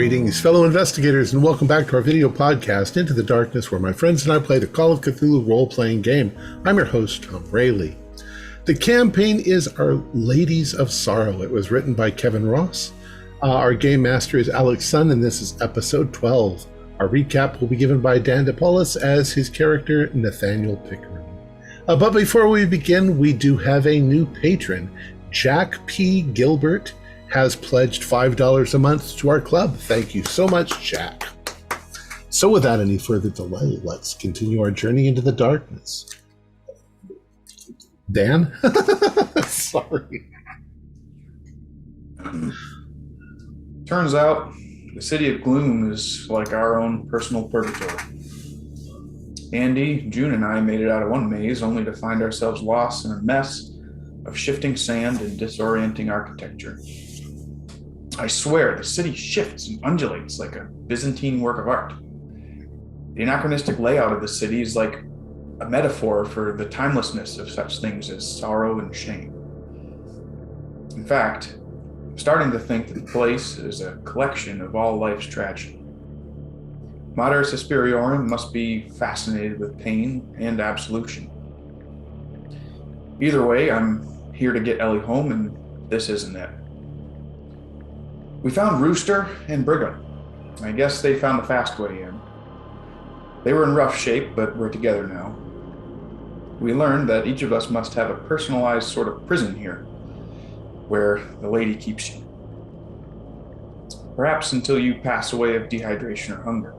Greetings, fellow investigators, and welcome back to our video podcast, Into the Darkness, where my friends and I play the Call of Cthulhu role-playing game. I'm your host, Thom Raley. The campaign is Our Ladies of Sorrow. It was written by Kevin Ross. Our game master is Alex Sun, and this is episode 12. Our recap will be given by Dan DePaulis as his character, Nathaniel Pickering. But before we begin, we do have a new patron. Jack P. Gilbert has pledged $5 a month to our club. Thank you so much, Jack. So without any further delay, let's continue our journey into the darkness. Dan? Sorry. Turns out the City of Gloom is like our own personal purgatory. Andy, June, and I made it out of one maze only to find ourselves lost in a mess of shifting sand and disorienting architecture. I swear, the city shifts and undulates like a Byzantine work of art. The anachronistic layout of the city is like a metaphor for the timelessness of such things as sorrow and shame. In fact, I'm starting to think that the place is a collection of all life's tragedy. Mater Suspiriorum must be fascinated with pain and absolution. Either way, I'm here to get Ellie home, and this isn't it. We found Rooster and Brigham. I guess they found the fast way in. They were in rough shape, but we're together now. We learned that each of us must have a personalized sort of prison here, where the lady keeps you. Perhaps until you pass away of dehydration or hunger.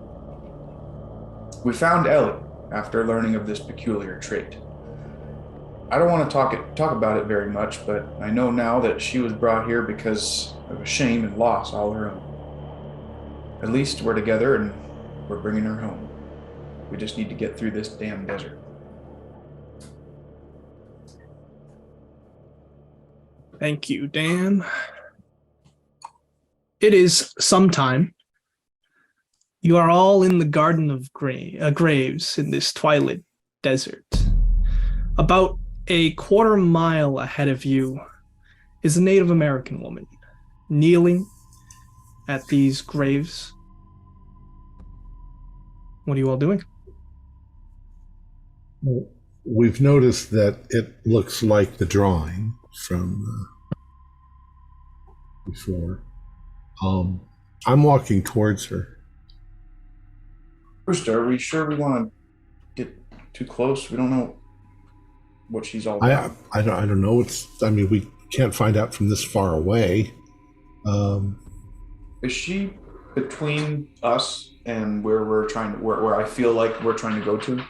We found Ellie after learning of this peculiar trait. I don't want to talk about it very much, but I know now that she was brought here because of a shame and loss all her own. At least we're together and we're bringing her home. We just need to get through this damn desert. Thank you, Dan. It is sometime. You are all in the Garden of Graves in this twilight desert. About a quarter mile ahead of you is a Native American woman kneeling at these graves. What are you all doing? We've noticed that it looks like the drawing from before. I'm walking towards her. Rooster, are we sure we want to get too close? We don't know what she's all about. I don't know. We can't find out from this far away. Is she between us and where where I feel like we're trying to go to?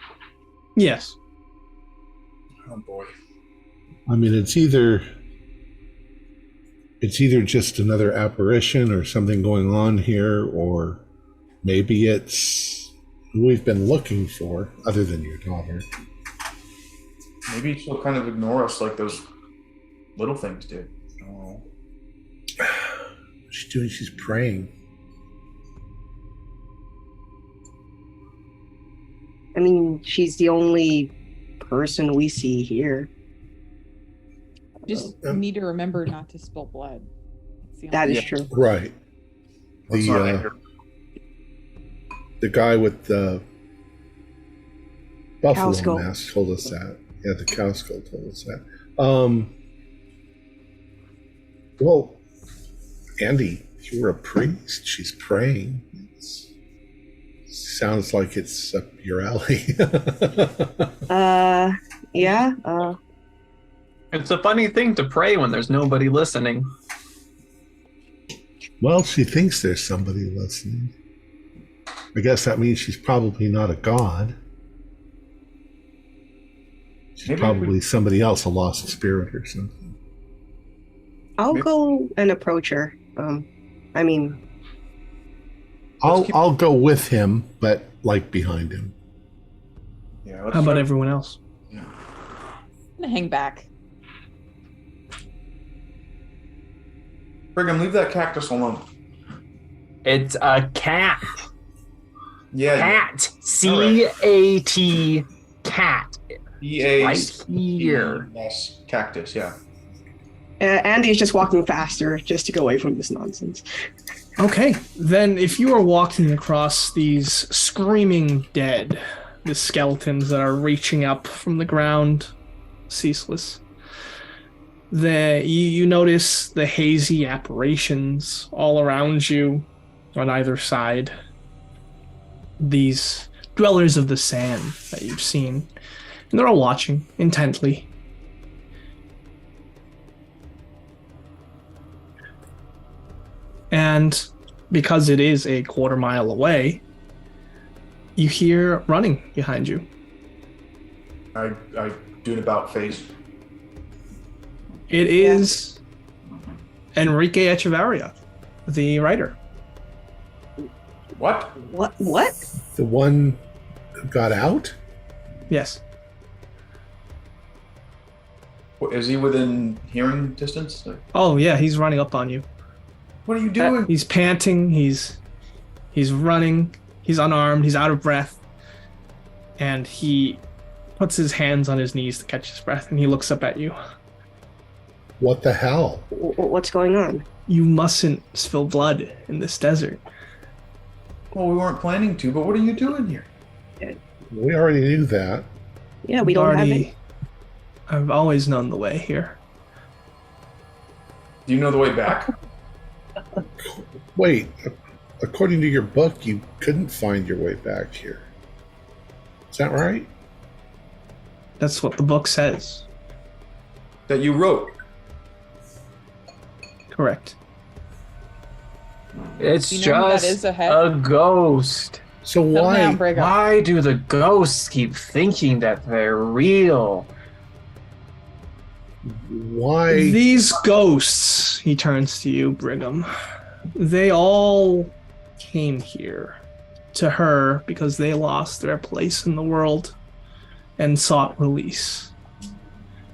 Yes. Oh boy. It's either just another apparition or something going on here, or maybe it's who we've been looking for, other than your daughter. Maybe she'll kind of ignore us like those little things did. Oh. What's she doing? She's praying. She's the only person we see here. Just need to remember not to spill blood. That is true. Right. The guy with the buffalo mask told us that. Yeah, the cow skull told us that. Well, Andy, you're a priest. She's praying. Sounds like it's up your alley. Yeah. It's a funny thing to pray when there's nobody listening. Well, she thinks there's somebody listening. I guess that means she's probably not a god. She's probably somebody else, a lost spirit or something. I'll go and approach her. I'll go with him, but like behind him. Yeah. How about everyone else? I'm gonna hang back. Brigham, leave that cactus alone. It's a cat. Yeah. Cat. C-A-T. Cat. B-A. Right here. Yes. Cactus, yeah. Andy's just walking faster just to go away from this nonsense. Okay, then if you are walking across these screaming dead, the skeletons that are reaching up from the ground, ceaseless, you notice the hazy apparitions all around you on either side. These dwellers of the sand that you've seen, and they're all watching intently. And because it is a quarter mile away, you hear running behind you. I do an about face. It is Enrique Echevarria, the writer. What? What? The one who got out? Yes. Is he within hearing distance? Oh yeah, he's running up on you. What are you doing? He's panting, he's running, he's unarmed, he's out of breath, and he puts his hands on his knees to catch his breath, and he looks up at you. What the hell? What's going on? You mustn't spill blood in this desert. Well, we weren't planning to, but what are you doing here? We already knew that. Yeah, we don't have it. I've always known the way here. Do you know the way back? Wait, according to your book, you couldn't find your way back here. Is that right? That's what the book says. That you wrote? Correct. It's You know who that just is ahead? a ghost. So Settle why? down, Brigham. Why do the ghosts keep thinking that they're real? Why? These ghosts, he turns to you, Brigham, they all came here to her because they lost their place in the world and sought release.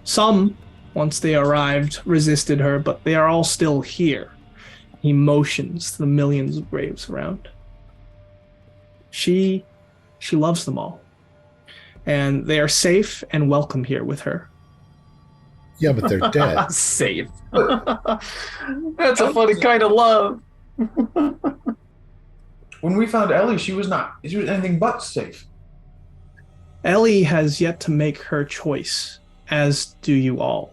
Some, once they arrived, resisted her, but they are all still here. He motions to the millions of graves around. She loves them all, and they are safe and welcome here with her. Yeah, but they're dead. Safe. That's a funny kind of love. When we found Ellie, she was anything but safe. Ellie has yet to make her choice, as do you all.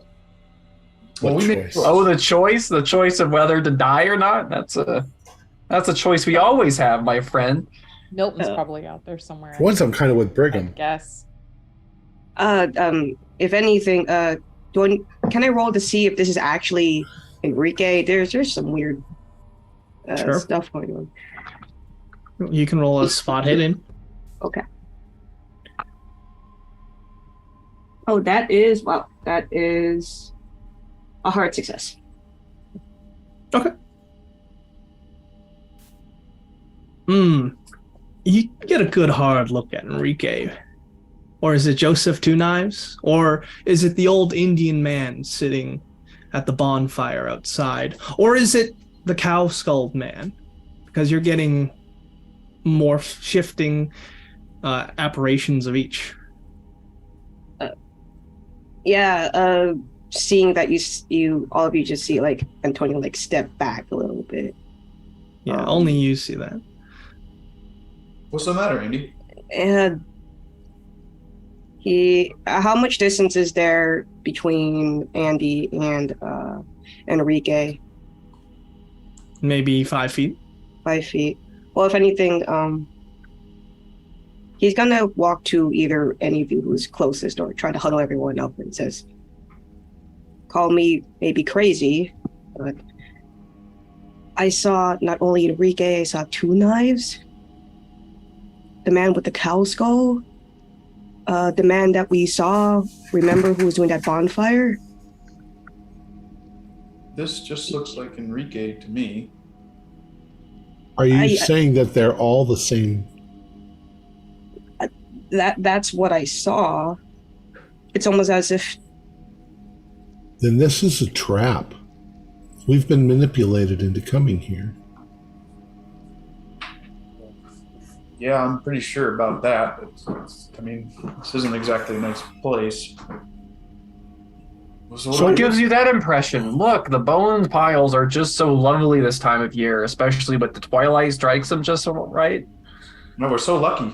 What Well, we choice? Oh, the choice of whether to die or not. That's a choice we always have, my friend. Milton's probably out there somewhere. For once, I'm kind of with I Brigham. guess. If anything, can I roll to see if this is actually Enrique? There's some weird Sure. stuff going on. You can roll a spot hidden. Okay. Oh, that is a hard success. Okay. You get a good hard look at Enrique. Or is it Joseph Two Knives? Or is it the old Indian man sitting at the bonfire outside? Or is it the cow-skulled man? Because you're getting more shifting apparitions of each. Seeing that you all of you just see like Antonio like step back a little bit. Yeah, only you see that. What's the matter, Andy? And how much distance is there between Andy and Enrique? Maybe 5 feet. 5 feet. Well, if anything, he's gonna walk to either any of you who's closest or try to huddle everyone up and says, call me maybe crazy, but I saw not only Enrique, I saw Two Knives, the man with the cow skull, the man that we saw, remember, who was doing that bonfire? This just looks like Enrique to me. Are you saying that they're all the same? That's what I saw. It's almost as if... Then this is a trap. We've been manipulated into coming here. Yeah, I'm pretty sure about that. I mean, this isn't exactly a nice place. So What gives you that impression? Look, the bone piles are just so lovely this time of year, especially with the twilight strikes them just right. No, we're so lucky.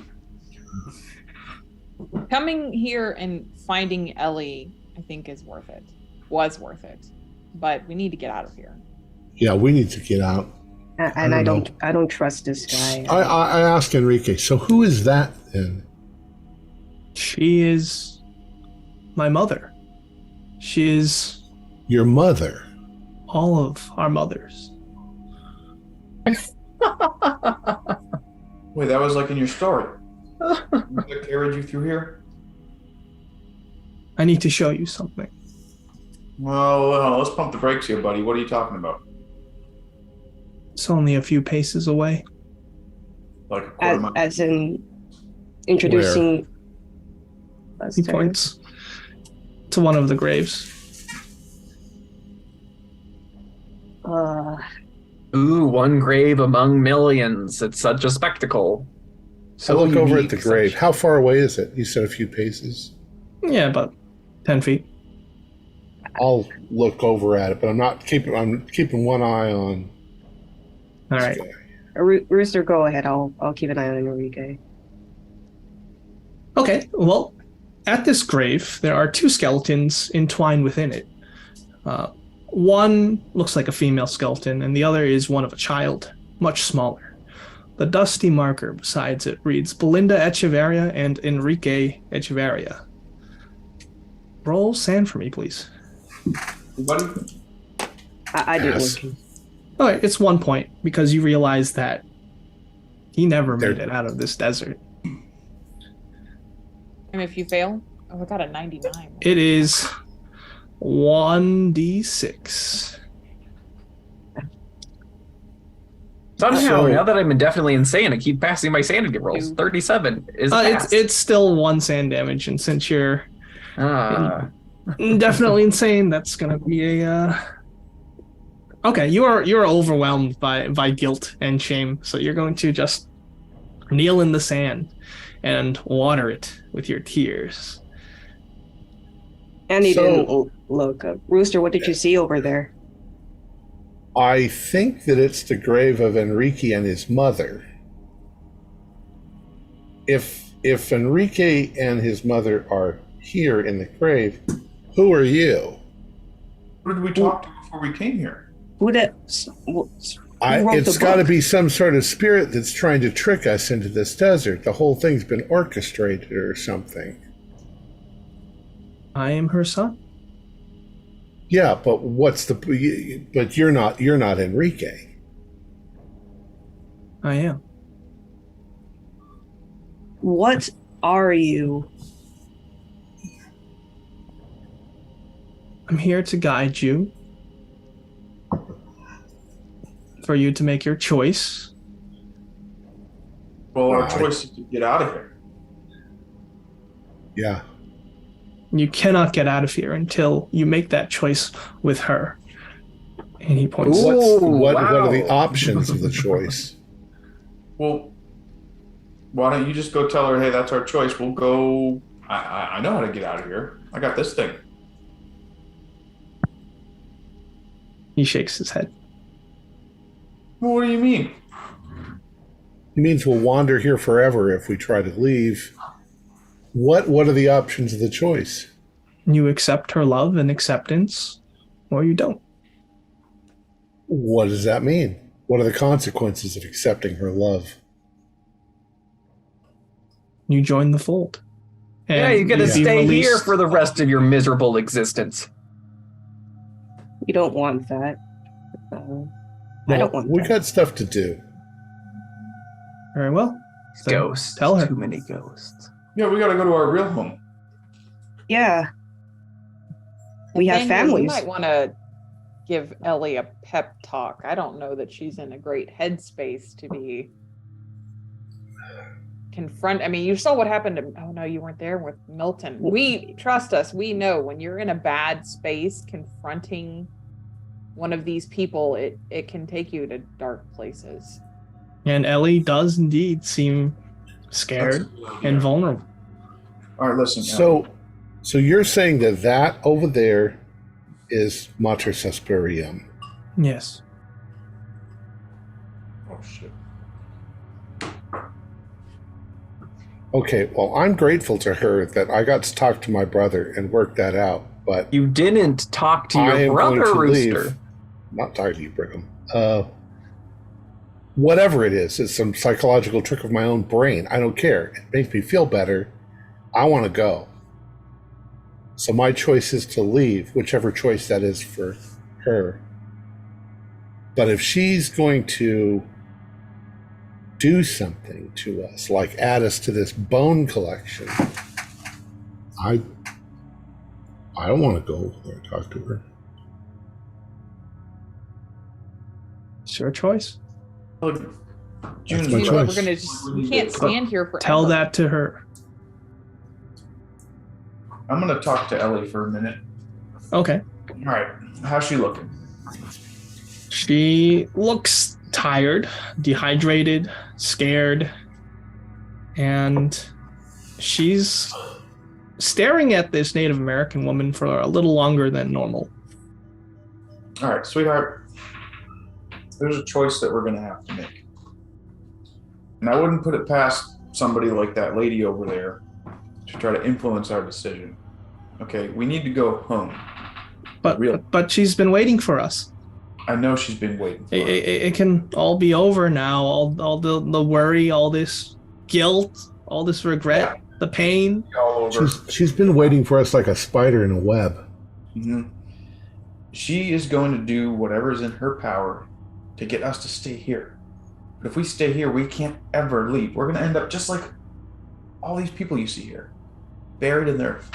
Coming here and finding Ellie, I think, is worth it. Was worth it. But we need to get out of here. Yeah, we need to get out. And I don't trust this guy. I asked Enrique, so who is that then? She is my mother. She is Your mother? all of our mothers. Wait, that was like in your story. That carried you through here? I need to show you something. Well, let's pump the brakes here, buddy. What are you talking about? It's only a few paces away. Like a quarter mile? As in introducing us He to- points to one of the graves. Ooh, one grave among millions. It's such a spectacle. So look over at unique, the grave. such- How far away is it? You said a few paces. Yeah, about 10 feet. I'll look over at it, but I'm keeping one eye on. All right. Rooster, go ahead. I'll keep an eye on Enrique. Okay, well, at this grave, there are two skeletons entwined within it. One looks like a female skeleton, and the other is one of a child, much smaller. The dusty marker besides it reads Belinda Echeverria and Enrique Echeverria. Roll sand for me, please. Buddy? I didn't. Pass. All right, it's 1 point because you realize that he never made There- it out of this desert. And if you fail, I got a 99. It is 1d6. Somehow, So- now that I'm indefinitely insane, I keep passing my sanity rolls. 37 is passed. It's still 1 sand damage, and since you're Ah. definitely insane, that's gonna be a okay. You're overwhelmed by guilt and shame, so you're going to just kneel in the sand and water it with your tears. And he So- didn't look. Rooster, what did you see over there? I think that it's the grave of Enrique and his mother. If Enrique and his mother are here in the grave, who are you? Who did we talk to before we came here? Who wrote It's the got to book? be some sort of spirit that's trying to trick us into this desert. The whole thing's been orchestrated or something. I am her son. Yeah, but but you're not Enrique. I am. What are you? I'm here to guide you, for you to make your choice. Well, our Right. choice is to get out of here. Yeah. You cannot get out of here until you make that choice with her. And he points. Ooh. What are the wow. options of the choice? Well, why don't you just go tell her, hey, that's our choice. We'll go. I know how to get out of here. I got this thing. He shakes his head. Well, what do you mean? It means we'll wander here forever if we try to leave. What are the options of the choice? You accept her love and acceptance, or you don't. What does that mean? What are the consequences of accepting her love? You join the fold. Yeah, And you get to you'll be stay here released- for the rest of your miserable existence. You don't want that. I don't want We that. got stuff to do. Very well. Then Ghosts. Tell her. Too many ghosts. Yeah, we got to go to our real home. Yeah. We have Then families. You might want to give Ellie a pep talk. I don't know that she's in a great headspace to be confront. I mean, you saw what happened to. Oh no, you weren't there with Milton. We trust us. We know when you're in a bad space, confronting one of these people, it can take you to dark places. And Ellie does indeed seem scared That's a good idea. and vulnerable. All right, listen. So you're saying that over there is Mater Suspirium. Yes. Oh shit. Okay, well, I'm grateful to her that I got to talk to my brother and work that out, but You didn't talk to I your am brother, going to Rooster. leave. Not talking to you, Brigham. Whatever it is, it's some psychological trick of my own brain. I don't care. It makes me feel better. I want to go. So my choice is to leave, whichever choice that is for her. But if she's going to do something to us, like add us to this bone collection, I don't want to go over there and talk to her. It's your choice. Look, June's my right. choice. We're gonna just, we can't stand here forever. Tell that to her. I'm gonna talk to Ellie for a minute. Okay. All right, how's she looking? She looks tired, dehydrated, scared, and she's staring at this Native American woman for a little longer than normal. All right, sweetheart. There's a choice that we're gonna have to make, and I wouldn't put it past somebody like that lady over there to try to influence our decision. Okay, we need to go home. But she's been waiting for us. I know she's been waiting for us. It can all be over now. All the worry, all this guilt, all this regret, the pain. All over. She's been waiting for us like a spider in a web. Mm-hmm. She is going to do whatever's in her power to get us to stay here. But if we stay here, we can't ever leave. We're going to end up just like all these people you see here, buried in the earth.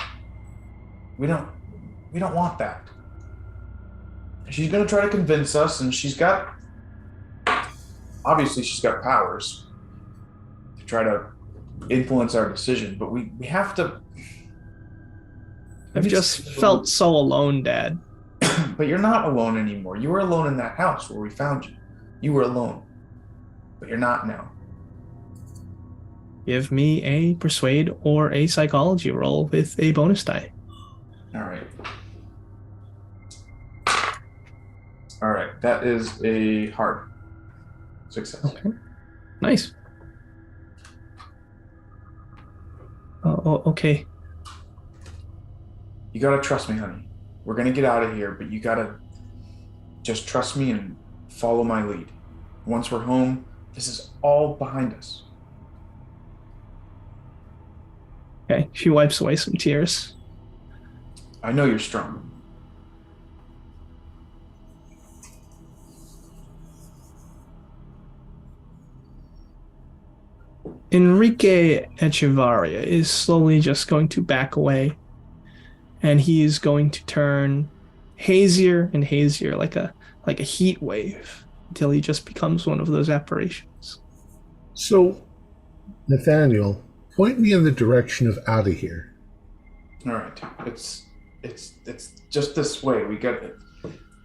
We don't want that. She's going to try to convince us, and obviously she's got powers to try to influence our decision, but we have to. I've just felt so alone, Dad. But you're not alone anymore. You were alone in that house where we found you. You were alone. But you're not now. Give me a persuade or a psychology roll with a bonus die. All right. All right. That is a hard success. Okay. Nice. Oh, okay. You got to trust me, honey. We're going to get out of here, but you got to just trust me and follow my lead. Once we're home, this is all behind us. Okay. She wipes away some tears. I know you're strong. Enrique Echevarria is slowly just going to back away, and he is going to turn hazier and hazier, like a heat wave, until he just becomes one of those apparitions. So, Nathaniel, point me in the direction of out of here. All right. It's just this way. We got it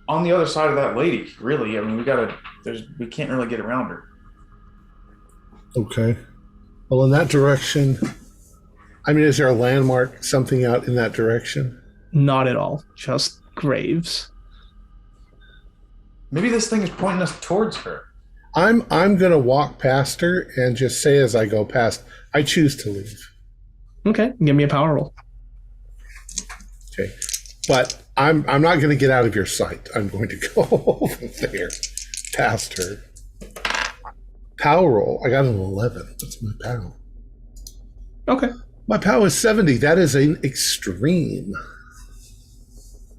on the other side of that lady, really. I mean, we can't really get around her. Okay. Well, in that direction, I mean, is there a landmark, something out in that direction? Not at all. Just graves. Maybe this thing is pointing us towards her. I'm going to walk past her and just say as I go past, I choose to leave. Okay, give me a power roll. Okay. But I'm not going to get out of your sight. I'm going to go over there past her. Power roll. I got an 11. That's my POW. Okay. My POW is 70. That is an extreme.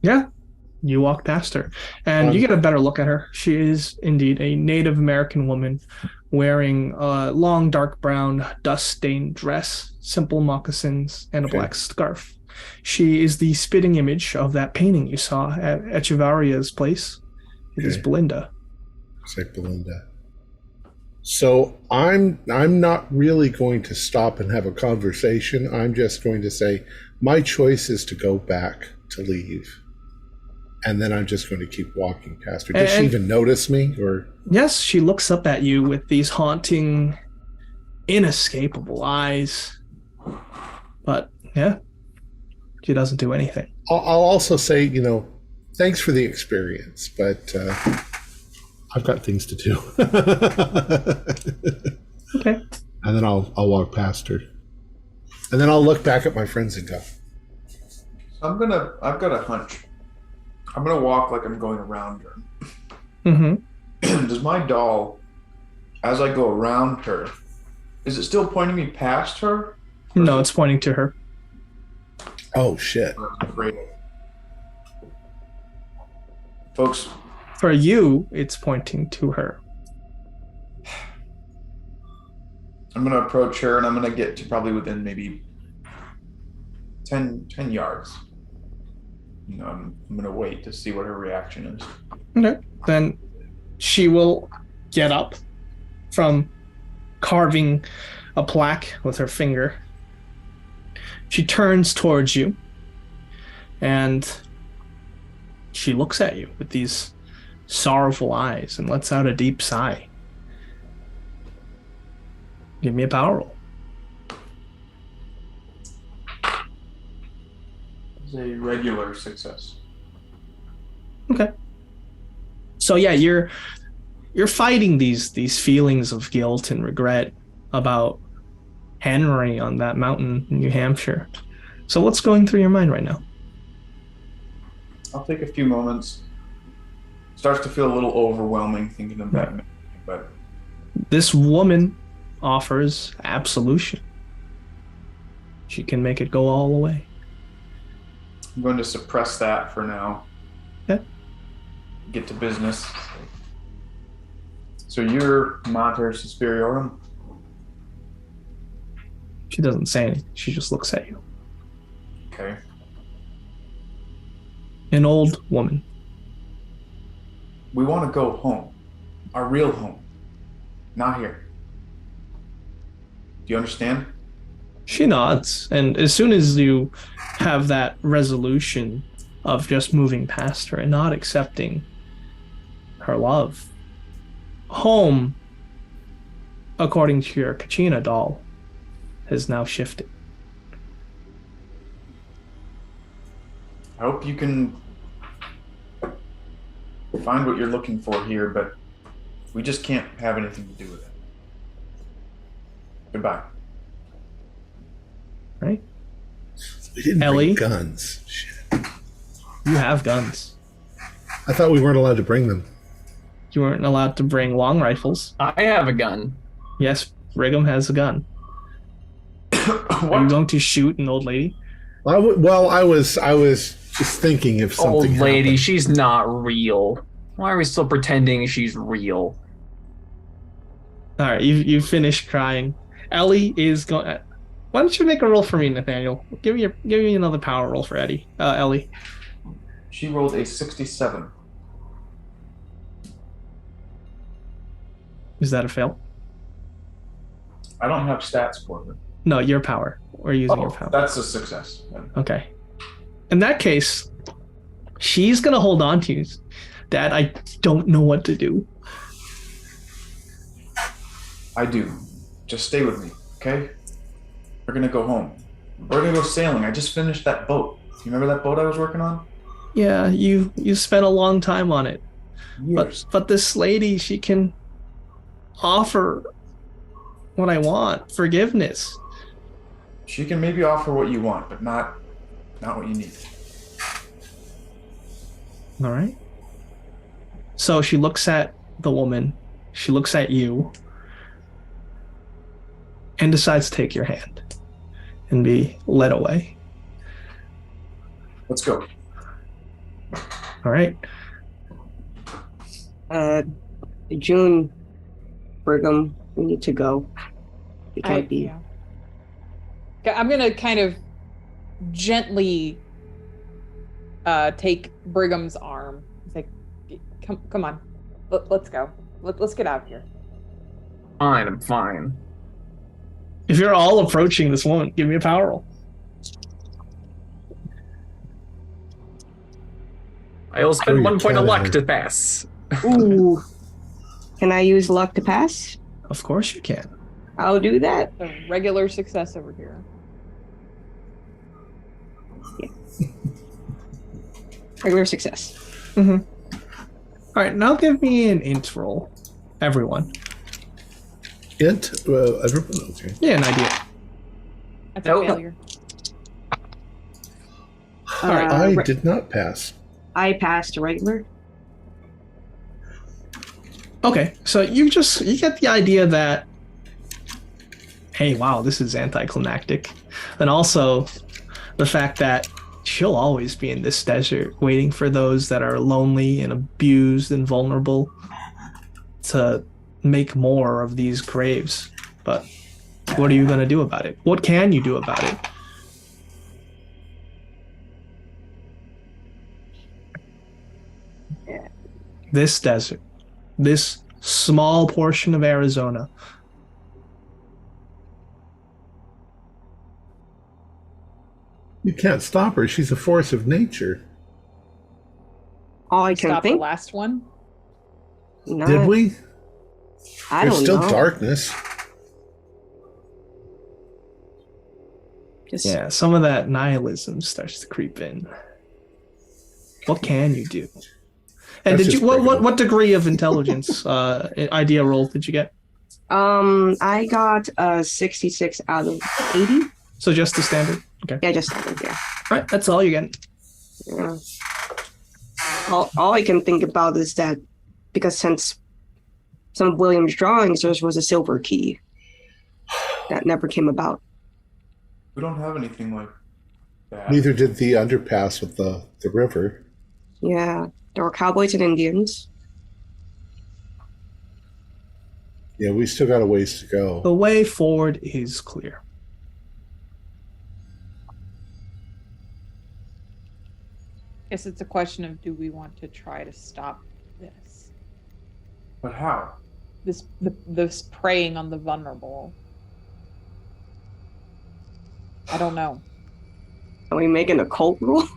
Yeah. You walk past her, and you get a better look at her. She is indeed a Native American woman wearing a long, dark brown, dust-stained dress, simple moccasins, and a black scarf. She is the spitting image of that painting you saw at Echevarria's place. It is Belinda. It's like Belinda. So I'm not really going to stop and have a conversation. I'm just going to say my choice is to go back, to leave. And then I'm just going to keep walking past her. Does she even notice me? Or yes, she looks up at you with these haunting, inescapable eyes. But yeah, she doesn't do anything. I'll also say, thanks for the experience, but I've got things to do. Okay. And then I'll walk past her. And then I'll look back at my friends and go, I've got a hunch. I'm gonna walk like I'm going around her. Mm-hmm. Does my doll, as I go around her, is it still pointing me past her? No, it's pointing to her. oh, shit. I'm afraid of. Folks, For you, it's pointing to her. I'm gonna approach her and I'm gonna get to probably within maybe 10 yards. You know, I'm gonna wait to see what her reaction is. Okay. Then she will get up from carving a plaque with her finger. She turns towards you and she looks at you with these sorrowful eyes and lets out a deep sigh. Give me a power roll. It's a regular success. Okay. So yeah, you're fighting these feelings of guilt and regret about Henry on that mountain in New Hampshire. So what's going through your mind right now? I'll take a few moments. Starts to feel a little overwhelming thinking of that, but This woman offers absolution. She can make it go all the way. I'm going to suppress that for now. Okay. Get to business. So you're Mater Suspiriorum? She doesn't say anything. She just looks at you. Okay. An old woman. We want to go home. Our real home. Not here. Do you understand? She nods, and as soon as you have that resolution of just moving past her and not accepting her love, home, according to your Kachina doll, has now shifted. I hope you can find what you're looking for here, but we just can't have anything to do with it. Goodbye. Right? We didn't Ellie? bring guns. Shit. You have guns. I thought we weren't allowed to bring them. You weren't allowed to bring long rifles. I have a gun. Yes, Brigham has a gun. Are you going to shoot an old lady? I was just thinking if something Old lady, happened. she's not real. Why are we still pretending she's real? All right, you finished crying. Ellie is going. Why don't you make a roll for me, Nathaniel? Give me another power roll for Ellie. She rolled a 67. Is that a fail? I don't have stats for her. No, your power. We're using your power. That's a success. Okay. In that case, she's gonna hold on to you. Dad, I don't know what to do. I do. Just stay with me, okay? We're gonna go home. We're gonna go sailing. I just finished that boat. You remember that boat I was working on? Yeah, you spent a long time on it. Years. But this lady, she can offer what I want, forgiveness. She can maybe offer what you want, but not what you need. All right. So she looks at the woman, she looks at you, and decides to take your hand and be led away. Let's go. All right. June, Brigham, we need to go. We can't be. Yeah. I'm gonna kind of gently take Brigham's arm. It's like, come on, let's go. Let's get out of here. Fine, I'm fine. If you're all approaching this woman, give me a power roll. I'll spend Throw 1 your point of cat luck at to pass. Ooh. Can I use luck to pass? Of course you can. I'll do that. A regular success over here. Regular success. Mm-hmm. All right, now give me an int roll, everyone. Int? Everyone? Okay. Yeah, an idea. That's Nope. a failure. I did not pass. I passed regular. Okay, so you get the idea that, hey, wow, this is anticlimactic, and also the fact that she'll always be in this desert waiting for those that are lonely and abused and vulnerable to make more of these graves. But what are you going to do about it? What can you do about it? This desert, this small portion of Arizona. You can't stop her. She's a force of nature. All I can Stop the think. last one. No, Did we? I There's don't still know. darkness. Just, Yeah, some of that nihilism starts to creep in. What can you do? And That's did you just what degree of intelligence idea roll did you get? I got a 66 out of 80. So just the standard. Okay. Yeah, just standard, yeah. All right, that's all you get. Yeah. All I can think about is that because since some of William's drawings, there was a silver key that never came about. We don't have anything like that. Neither did the underpass with the river. Yeah, there were cowboys and Indians. Yeah, we still got a ways to go. The way forward is clear. Guess it's a question of, do we want to try to stop this? But how? This preying on the vulnerable. I don't know. Are we making a cult rule?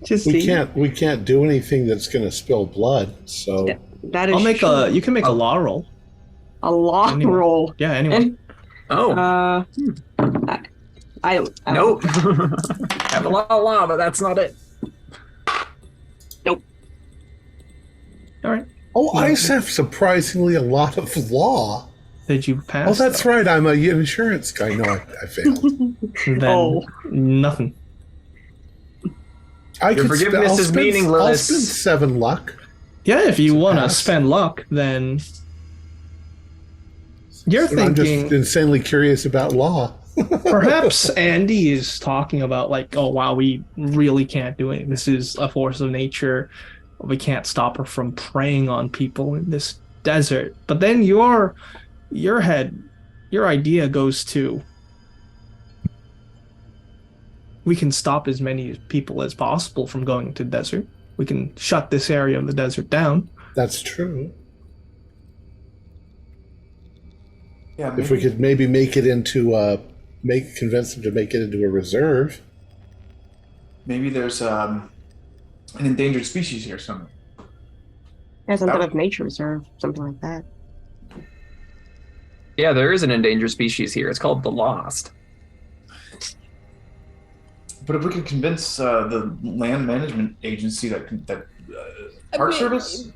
Just We see. can't do anything that's going to spill blood. So Yeah. That is I'll make true. you can make a law roll. a law Anyone. roll. Yeah, anyone. Oh, I don't. nope. Have a lot of law, but that's not it. All right. oh, I have surprisingly a lot of law. Did you pass? Oh, that's right. I'm a insurance guy. No, I failed. Then Oh. nothing. I Your could forgiveness I'll is spend, meaningless. I'll spend 7 luck. Yeah, if you want to pass. spend luck, then you're And I'm just thinking insanely curious about law. perhaps Andy is talking about like, oh wow, we really can't do it. This is a force of nature. We can't stop her from preying on people in this desert. But then your idea goes to, we can stop as many people as possible from going to the desert. We can shut this area of the desert down. That's true. Yeah, If we could maybe make it into convince them to make it into a reserve. maybe there's an endangered species here somewhere. Yeah, some kind of nature reserve, something like that. Yeah, there is an endangered species here. It's called the Lost. But if we could convince the land management agency that Park Service,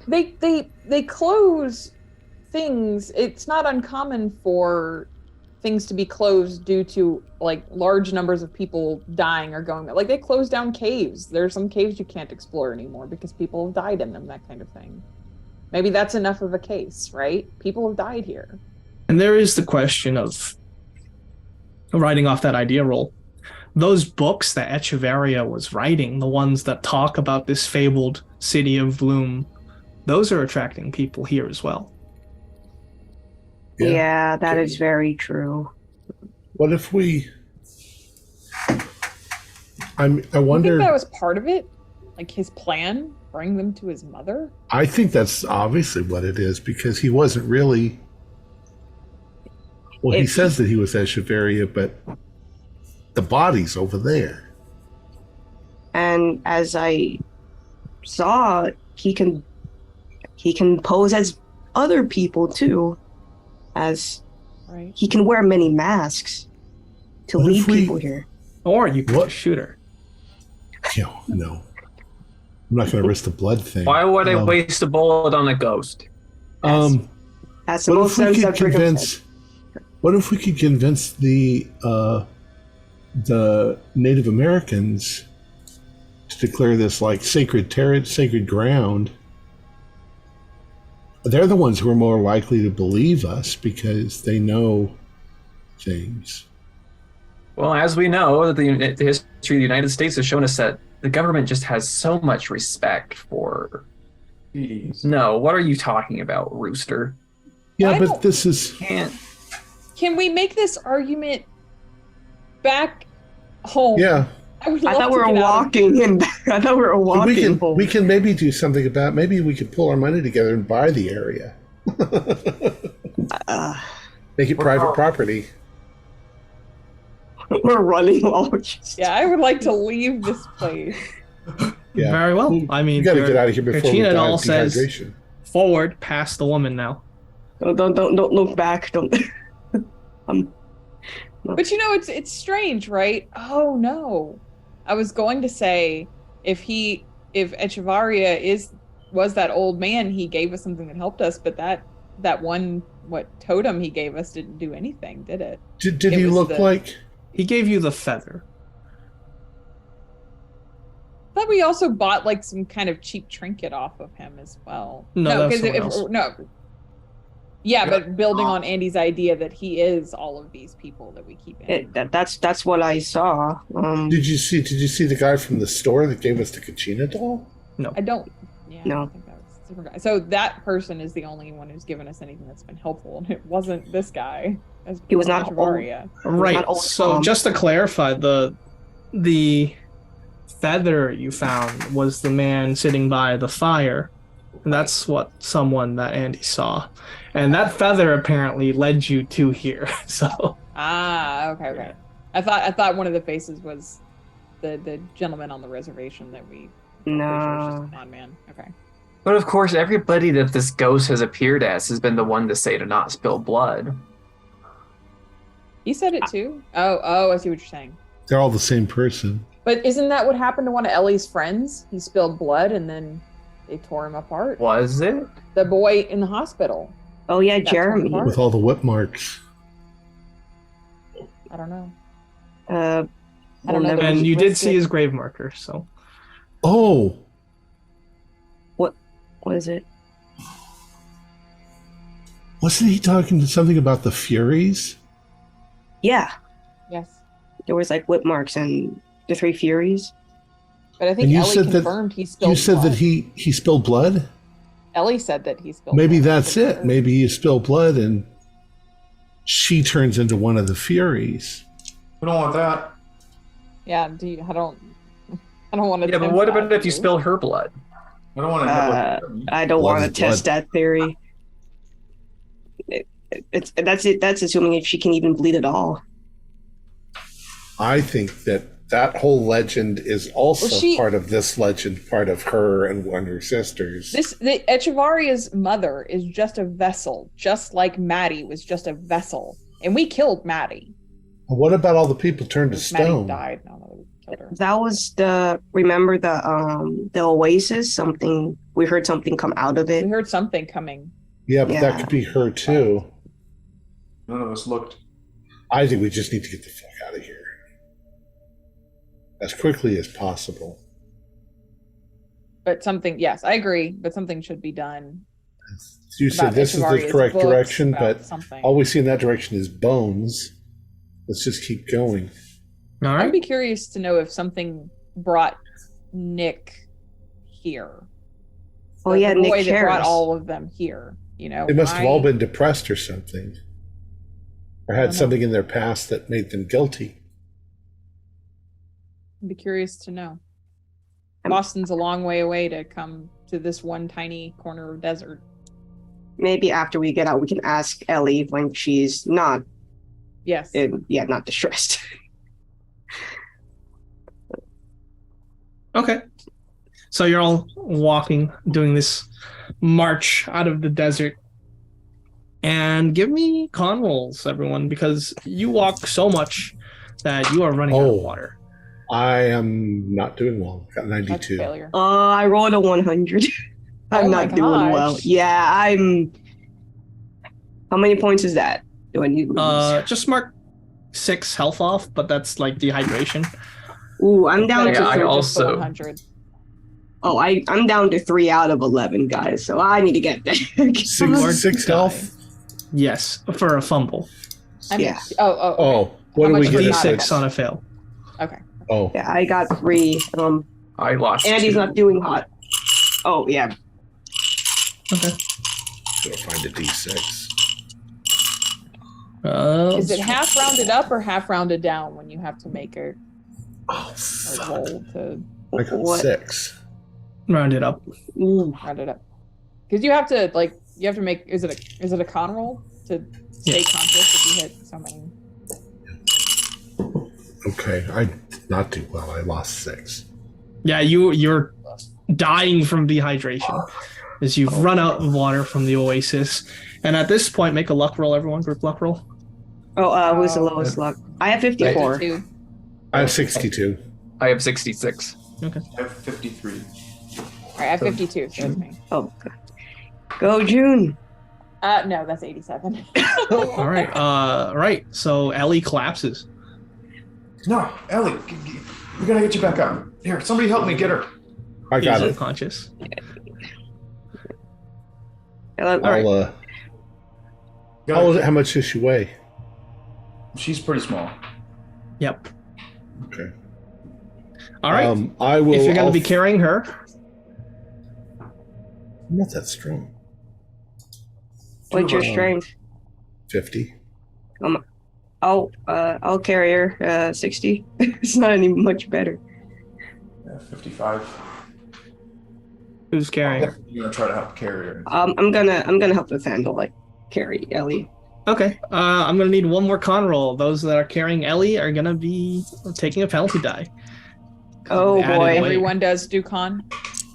They close things. It's not uncommon for things to be closed due to like large numbers of people dying or going. Like they close down caves. There are some caves you can't explore anymore because people have died in them. That kind of thing. Maybe that's enough of a case, right? People have died here. And there is the question of writing off that idea roll. Those books that Echeverria was writing, the ones that talk about this fabled city of Bloom, those are attracting people here as well. Yeah, that is very true. What if we? I I wonder. think that was part of it, like his plan, bring them to his mother. I think that's obviously what it is because he wasn't really. Well, he If- says that he was Echeverria, but the body's over there. And as I saw, he can pose as other people too, as Right. he can wear many masks to What lead if we- people here. Or you could What? just shoot her. No. I'm not going to risk the blood thing. Why would I waste a bullet on a ghost? That's the most sense I've What if we could convince the Native Americans to declare this like sacred ground? They're the ones who are more likely to believe us because they know things. Well, as we know, the history of the United States has shown us that the government just has so much respect for... Jeez. No, what are you talking about, Rooster? Yeah, but this is... Can we make this argument back home? Yeah. I thought we were walking home. We can maybe do something about... Maybe we could pull our money together and buy the area. Make it private property. We're running all. Yeah, I would like to leave this place. Yeah. Very well. I mean, you got to get out of here before we die of says dehydration. Forward, past the woman now. Don't look back. Don't. But you know, it's strange, right? Oh no, I was going to say if Echevarria was that old man, he gave us something that helped us, but that one totem he gave us didn't do anything, did it? Did he look like? He gave you the feather. I thought we also bought like some kind of cheap trinket off of him as well. No, Yeah, but building on Andy's idea that he is all of these people that we keep in. That's what I saw. Did you see the guy from the store that gave us the Kachina doll? No. I don't. Yeah, No. I think that was a different guy. So that person is the only one who's given us anything that's been helpful, and it wasn't this guy. He was not Echevarria. Right. So just to clarify, the feather you found was the man sitting by the fire. And that's someone that Andy saw. And that feather apparently led you to here. So Okay. I thought one of the faces was the gentleman on the reservation that we No. just a con man. Okay. But of course, everybody that this ghost has appeared as has been the one to say to not spill blood. He said it too. Oh, I see what you're saying. They're all the same person. But isn't that what happened to one of Ellie's friends? He spilled blood and then they tore him apart. Was it? The boy in the hospital. Oh yeah, Jeremy. With all the whip marks. I don't know. I don't know. And you did see his grave marker, so. Oh. What is it? Wasn't he talking to something about the Furies? Yeah. Yes. There was like whip marks and the three Furies. But I think Ellie confirmed he spilled blood. You said that he spilled blood? Ellie said that he spilled Maybe blood. that's it. Maybe he spilled blood and she turns into one of the Furies. We don't want that. Yeah, I don't want to. Yeah, but what about if you spill her blood? I don't want to. I don't want to test that theory. That's assuming if she can even bleed at all. I think that whole legend is also part of this legend, part of her and one of her sisters. The Echevarria's mother is just a vessel, just like Maddie was just a vessel, and we killed Maddie. What about all the people turned to stone? Maddie died. No, we killed her. That was remember the oasis? Something we heard something come out of it. We heard something coming. Yeah, but that could be her too. None of us looked. I think we just need to get the fuck out of here as quickly as possible. But yes, I agree. But something should be done. You said this is the correct direction, but all we see in that direction is bones. Let's just keep going. All right. I'd be curious to know if something brought Nick here. Oh yeah, the boy Nick that Harris. brought all of them here. You know, They must have all been depressed or something, or had something in their past that made them guilty. I'd be curious to know. Boston's a long way away to come to this one tiny corner of desert. Maybe after we get out, we can ask Ellie when she's not. Yes. Not distressed. Okay. So you're all walking, doing this march out of the desert. And give me con rolls, everyone, because you walk so much that you are running out of water. I am not doing well. Got That's 92. failure. I rolled a 100. I'm Oh my not doing well. gosh. Yeah, I'm. How many points is that? Do I need to lose? Just mark 6 health off, but that's like dehydration. Ooh, I'm down Better to. I just the also- 100. Oh, I'm down to 3 out of 11, guys. So I need to get there. Six health. Yes, for a fumble. I mean, Yeah. Oh. Oh, what How do we much get? was at that? D6 on a fail. Okay. Oh, Yeah, I got 3. I lost. Andy's 2. not doing hot. Oh yeah. Okay. gotta find a D6. Is it half rounded up or half rounded down when you have to make a Oh, fuck. roll to I got What? 6. Round it up. Ooh. round it up? Because you have to make. Is it a con roll to stay Yeah. conscious if you hit so many? Okay, I did not do well. I lost 6. Yeah, you're dying from dehydration as you've run out of water from the oasis. And at this point, make a luck roll, everyone. Group luck roll. Oh, who's the lowest luck? I have 54. 52. I have 62. I have 66. I have 53. All right, I have 52. So that's me. Oh, go June. No, that's 87. All right. Right. So Ellie collapses. No, Ellie, we gotta get you back up. Here, somebody help me get her. I got She's it. unconscious. I'll, how much does she weigh? She's pretty small. Yep. Okay. All right. I will. If you're going to be carrying her, I'm not that strong. What's your strength? 50. I'll carry her. 60. It's not any much better. Yeah, 55. who's carrying her? You're gonna try to help carry her. I'm gonna help Nathaniel carry Ellie. Okay. I'm gonna need one more con roll. Those that are carrying Ellie are gonna be taking a penalty die. Oh Added boy. weight. Everyone does do con.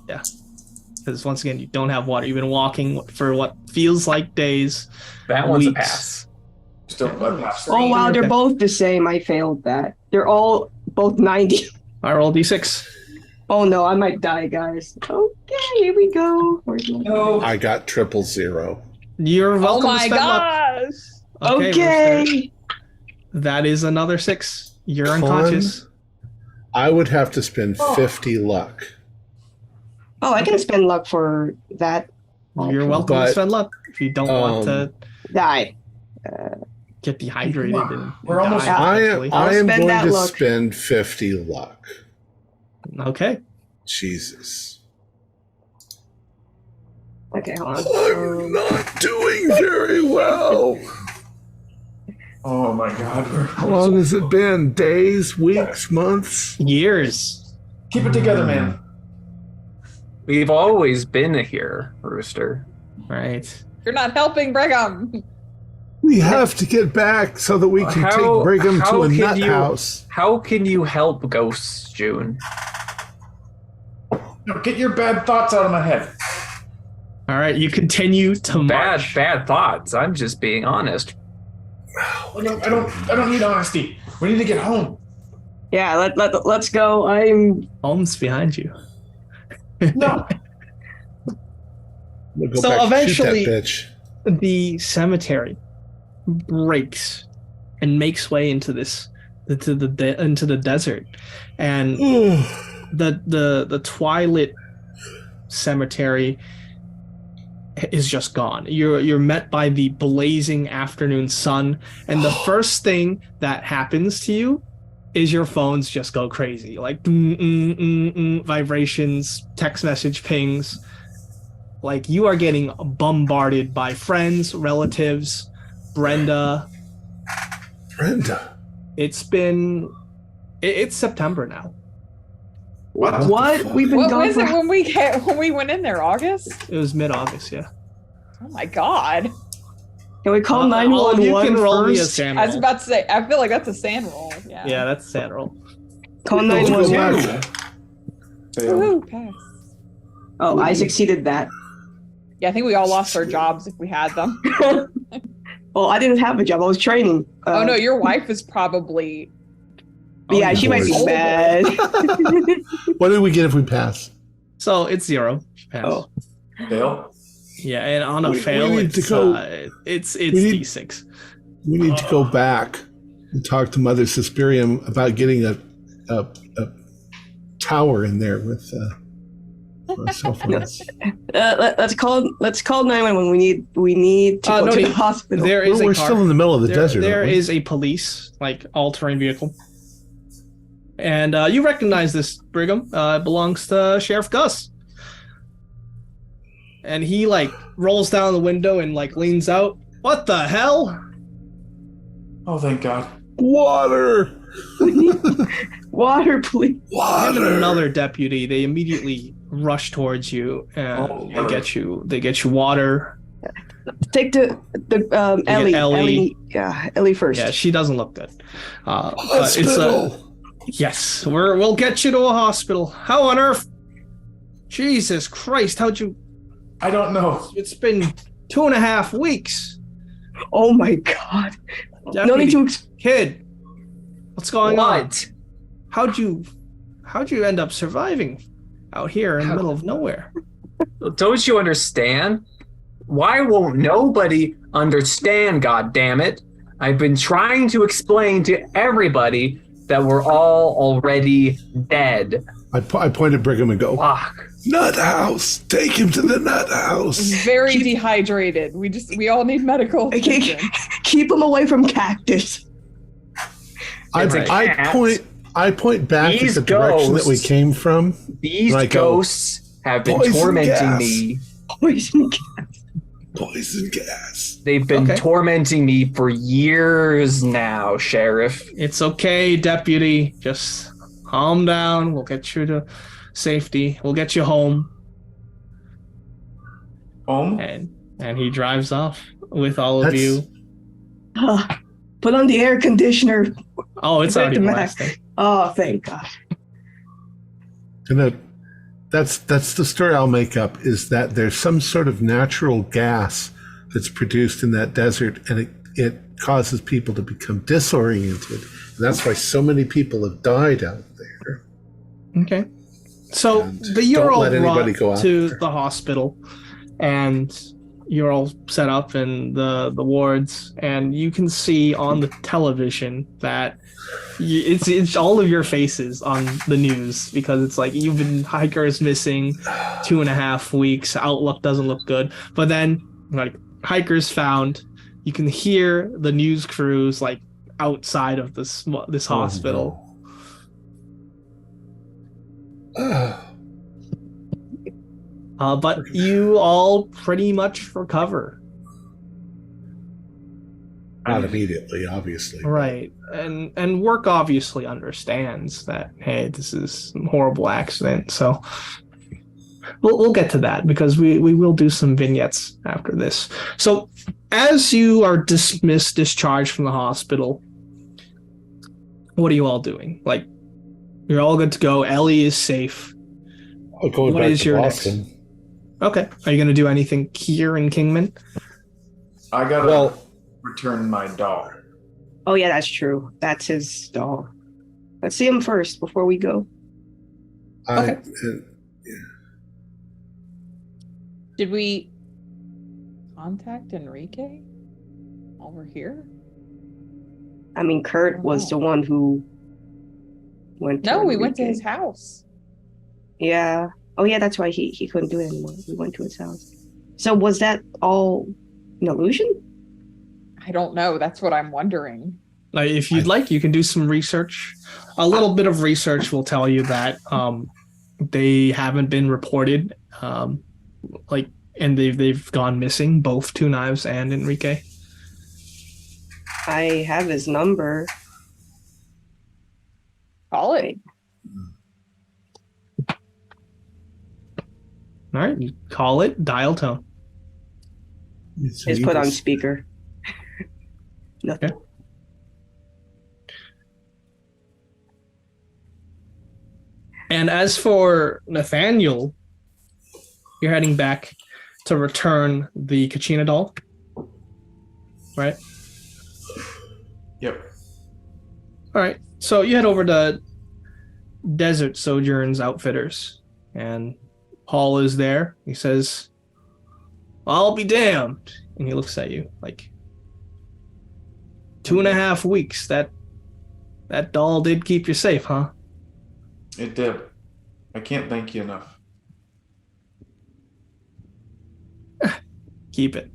Because once again, you don't have water. You've been walking for what feels like days. That one's a Weeks. pass. Still pass. Oh wow, they're Okay. both the same. I failed that. They're all both 90. I roll d6. Oh no, I might die, guys. Okay, here we go. Where's my No. I got 000. You're Oh welcome to my spend luck. gosh! Okay. Rooster. That is another 6. You're unconscious. I would have to spend 50 luck. Oh, I can spend luck for that. You're welcome But, to spend luck if you don't want to Die. get dehydrated and We're almost- die, I eventually. am spend going that to luck. spend 50 luck. Okay. Jesus. Okay, hold I'm on. not doing very well. Oh my god. How long has it been? Days, weeks, months? Years. Keep it together, man. We've always been here, Rooster. Right. You're not helping Brigham. We have to get back so that we can How- take Brigham how to a can nut you- house. How can you help ghosts, June? No, get your bad thoughts out of my head. All right. You continue to march. Bad thoughts. I'm just being honest. I don't need honesty. We need to get home. Yeah, let's go. I'm Holmes behind you. No. We'll go So back and eventually- shoot that bitch. The cemetery breaks and makes way into into the desert, and the twilit cemetery is just gone. You're met by the blazing afternoon sun, and the first thing that happens to you is your phones just go crazy, like vibrations, text message pings. Like you are getting bombarded by friends, relatives, Brenda. It's September now. what? We've been What gone was for. it when we went in there? August? It was mid-August, yeah. Oh my god! Can we call You 911 can roll me a first? sand I was roll. about to say. I feel like that's a sand roll. Yeah. Yeah, that's a sand roll. Call Go 911. back. Woohoo! Pass. Oh, I succeeded that. Yeah, I think we all lost our jobs if we had them. Well, I didn't have a job. I was training. Oh no, your wife is probably Oh, yeah, she might be mad. What do we get if we pass? So it's 0. Pass. Oh. Fail. Yeah, and on a We fail, need to it's go- it's we need- D6. We need to go back and talk to Mother Suspirium about getting a tower in there with cell phones. Let's call 911. We need to go no to the need. hospital. There is We're a car. still in the middle of the desert. There aren't we? is a police, like, all-terrain vehicle. And you recognize this, Brigham. It belongs to Sheriff Gus. And he, like, rolls down the window and, like, leans out. What the hell? Oh, thank God. Water. Water, please. And Water. another deputy. They immediately rush towards you and Oh, they get you water. Take the Ellie. Ellie. Ellie first. Yeah, she doesn't look good. But Hospital. yes, we'll get you to a hospital. How on earth? Jesus Christ, how'd you? I don't know. It's been 2.5 weeks. Oh my God. No Deputy, need to. kid, what's going on? What? How'd you end up surviving out here in the middle of nowhere? Don't you understand? Why won't nobody understand, goddammit? I've been trying to explain to everybody that we're all already dead. I point at Brigham and go, Fuck. Nut house. Take him to the nut house. Very dehydrated. We all need medical attention. Keep him away from cactus. It's a cat. I point back at These the direction that we ghosts- came from. These And I go, ghosts have been "Poison tormenting gas." me. Poison. Poison gas. They've been Okay. tormenting me for years now, Sheriff. It's okay, deputy. Just calm down. We'll get you to safety. We'll get you home. Home? And he drives off with all of That's- you. Put on the air conditioner. Oh, it's Break already the Mac. blasting. Oh, thank God. And that's the story I'll make up, is that there's some sort of natural gas that's produced in that desert, and it causes people to become disoriented. And that's why so many people have died out there. Okay. So And you're don't all let anybody go brought out to there. the hospital, and you're all set up in the wards, and you can see on the television that it's all of your faces on the news, because it's like you've been hikers missing 2.5 weeks. Outlook doesn't look good, but then like hikers found. You can hear the news crews like outside of this hospital. But you all pretty much recover. Not immediately, obviously. Right. And work obviously understands that, hey, this is a horrible accident. So we'll get to that, because we will do some vignettes after this. So as you are discharged from the hospital, what are you all doing? Like, you're all good to go. Ellie is safe. Oh, going What back is to your Boston. Okay. Are you going to do anything here in Kingman? I gotta Well, return my doll. Oh, yeah, that's true. That's his doll. Let's see him first before we go. Did we contact Enrique while we're here? I mean, Kurt was the one who went to No, we went to Enrique. his house. Yeah. Oh, yeah, that's why he couldn't do it anymore. We went to his house. So was that all an illusion? I don't know. That's what I'm wondering. Like, if you'd like, you can do some research. A little bit of research will tell you that they haven't been reported, and they've gone missing, both Two Knives and Enrique. I have his number. Call it. All right, you call it, dial tone. It's put on speaker. Nothing. Okay. And as for Nathaniel, you're heading back to return the Kachina doll, right? Yep. All right. So you head over to Desert Sojourns Outfitters, and Paul is there. He says, "I'll be damned," and he looks at you like, 2.5 weeks. That doll did keep you safe, huh? It did. I can't thank you enough. Keep it.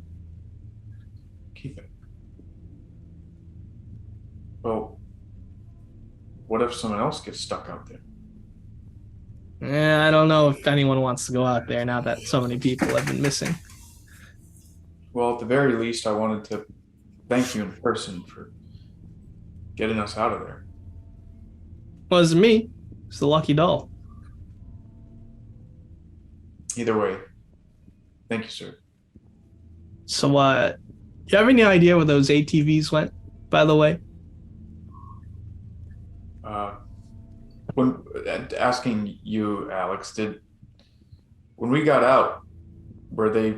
Keep it. Well, what if someone else gets stuck out there? I don't know if anyone wants to go out there now that so many people have been missing. Well, at the very least, I wanted to thank you in person for getting us out of there. Wasn't me. It's the lucky doll. Either way, thank you, sir. So, do you have any idea where those ATVs went, by the way? When asking you, Alex, when we got out, were they?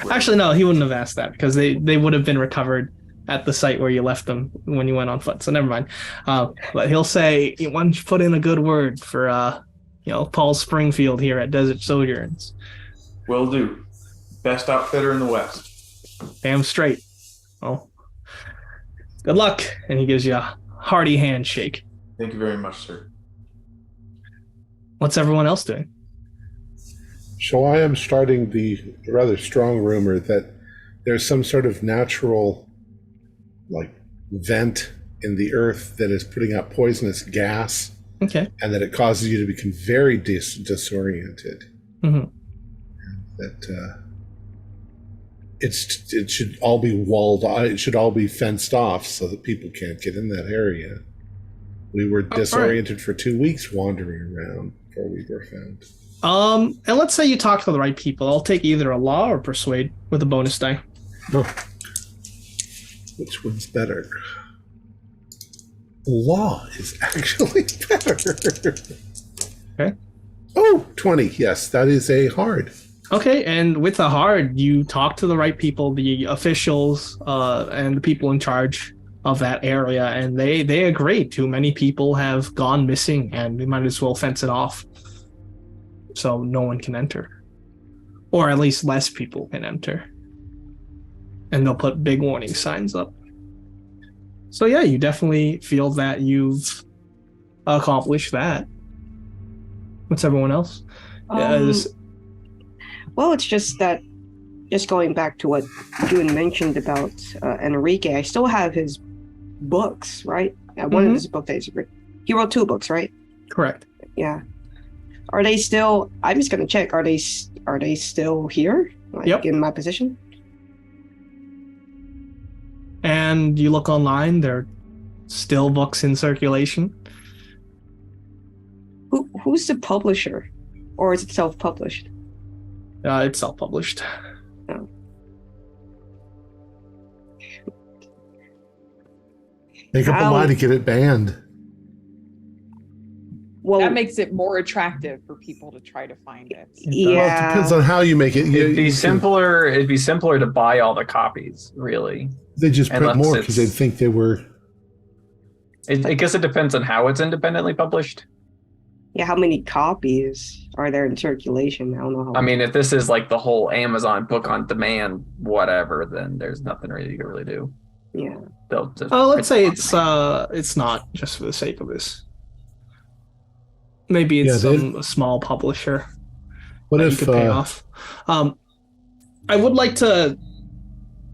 Actually, no, he wouldn't have asked that because they would have been recovered at the site where you left them when you went on foot. So never mind. But he'll say, "Why don't you put in a good word for Paul Springfield here at Desert Sojourns?" Will do. Best outfitter in the West. Damn straight. Well, good luck, and he gives you a hearty handshake. Thank you very much, sir. What's everyone else doing? So I am starting the rather strong rumor that there's some sort of natural, vent in the earth that is putting out poisonous gas. Okay. And that it causes you to become very disoriented. Mm-hmm. That it should all be walled. It should all be fenced off so that people can't get in that area. We were disoriented for 2 weeks wandering around before we were found. And let's say you talk to the right people. I'll take either a law or persuade with a bonus die. Oh. Which one's better? Law is actually better. Okay. Oh, 20. Yes, that is a hard. Okay, and with the hard, you talk to the right people, the officials, and the people in charge of that area, and they agree. Too many people have gone missing, and we might as well fence it off so no one can enter. Or at least less people can enter. And they'll put big warning signs up. So yeah, you definitely feel that you've accomplished that. What's everyone else? Well, it's just that, just going back to what you had mentioned about Enrique, I still have his books, right? One of his books, he wrote 2 books, right? Correct. Yeah. Are they still? I'm just gonna check. Are they still here? Yep. In my position. And you look online, there are still books in circulation. Who's the publisher? Or is it self-published? It's self-published. Oh. Make up a mind to get it banned. Well, that makes it more attractive for people to try to find it. Yeah. Well, it depends on how you make it. It'd be simpler to buy all the copies, really. They just print Unless more because they'd think they were. I guess it depends on how it's independently published. Yeah, how many copies are there in circulation? I don't know. I mean, if this is like the whole Amazon book on demand, whatever, then there's nothing really you can really do. Yeah. They'll just Let's say it's not just for the sake of this. Maybe it's a small publisher. What if you could pay off? I would like to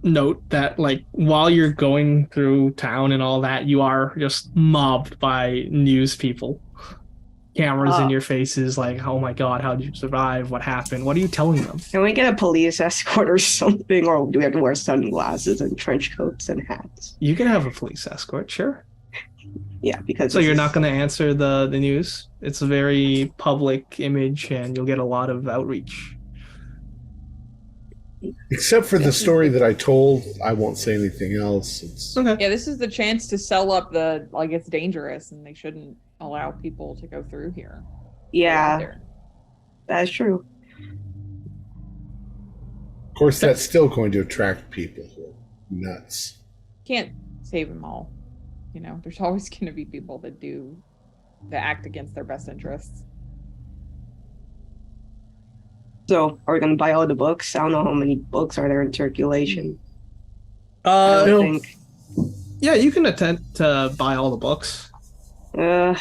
note that, while you're going through town and all that, you are just mobbed by news people. Cameras in your faces, oh my god, how did you survive? What happened? What are you telling them? Can we get a police escort or something, or do we have to wear sunglasses and trench coats and hats? You can have a police escort, sure. Yeah, because so you're not going to answer the news. It's a very public image, and you'll get a lot of outreach. Except for the story that I told, I won't say anything else. Okay. Yeah, this is the chance to sell up it's dangerous and they shouldn't allow people to go through here. Yeah, that's true. Of course, that's still going to attract people who are nuts. Can't save them all. there's always going to be people that act against their best interests. So, are we going to buy all the books? I don't know how many books are there in circulation. Uh, I think. Yeah, you can attempt to buy all the books. I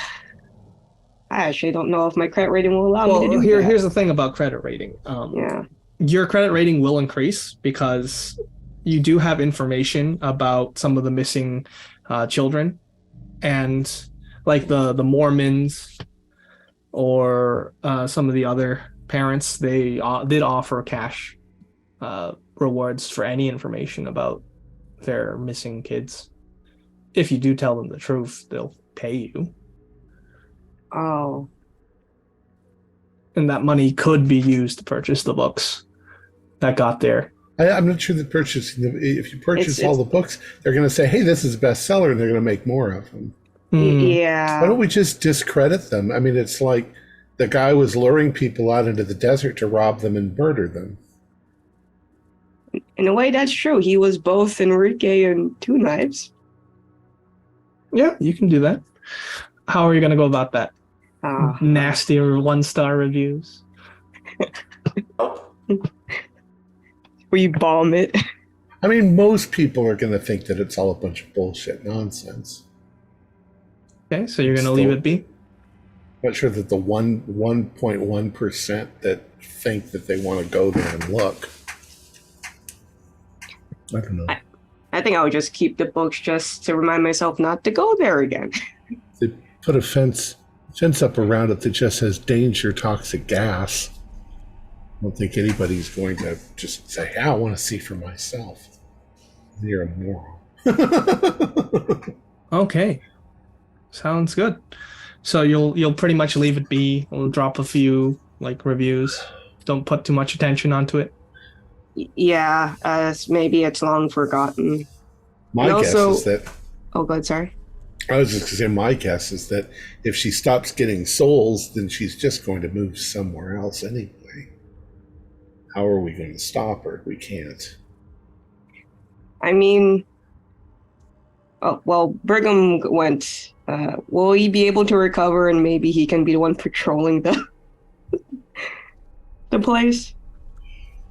actually don't know if my credit rating will allow me to do that. Here's the thing about credit rating. Yeah. Your credit rating will increase because you do have information about some of the missing children, and like the Mormons or some of the other parents, they did offer cash rewards for any information about their missing kids. If you do tell them the truth, they'll pay you. Oh. And that money could be used to purchase the books that got there. I'm not sure that if you purchase all the books, they're going to say, hey, this is a bestseller, and they're going to make more of them. Yeah. Why don't we just discredit them? I mean, it's like the guy was luring people out into the desert to rob them and murder them. In a way, that's true. He was both Enrique and Two Knives. Yeah, you can do that. How are you going to go about that? Nasty 1-star reviews. We bomb it. I mean, most people are going to think that it's all a bunch of bullshit nonsense. Okay, so you're going to leave it be? Not sure that the 1.1% that think that they want to go there and look. I don't know. I think I would just keep the books just to remind myself not to go there again. They put a fence up around it that just says danger toxic gas. I don't think anybody's going to just say, yeah, I want to see for myself. You're a moron. Okay. Sounds good. So you'll pretty much leave it be. We'll drop a few reviews. Don't put too much attention onto it. Yeah, maybe it's long forgotten. My guess is that... Oh, good, sorry. I was just going to say, my guess is that if she stops getting souls, then she's just going to move somewhere else anyway. How are we going to stop her? We can't. I mean... Oh, well, Brigham went. Will he be able to recover, and maybe he can be the one patrolling the place?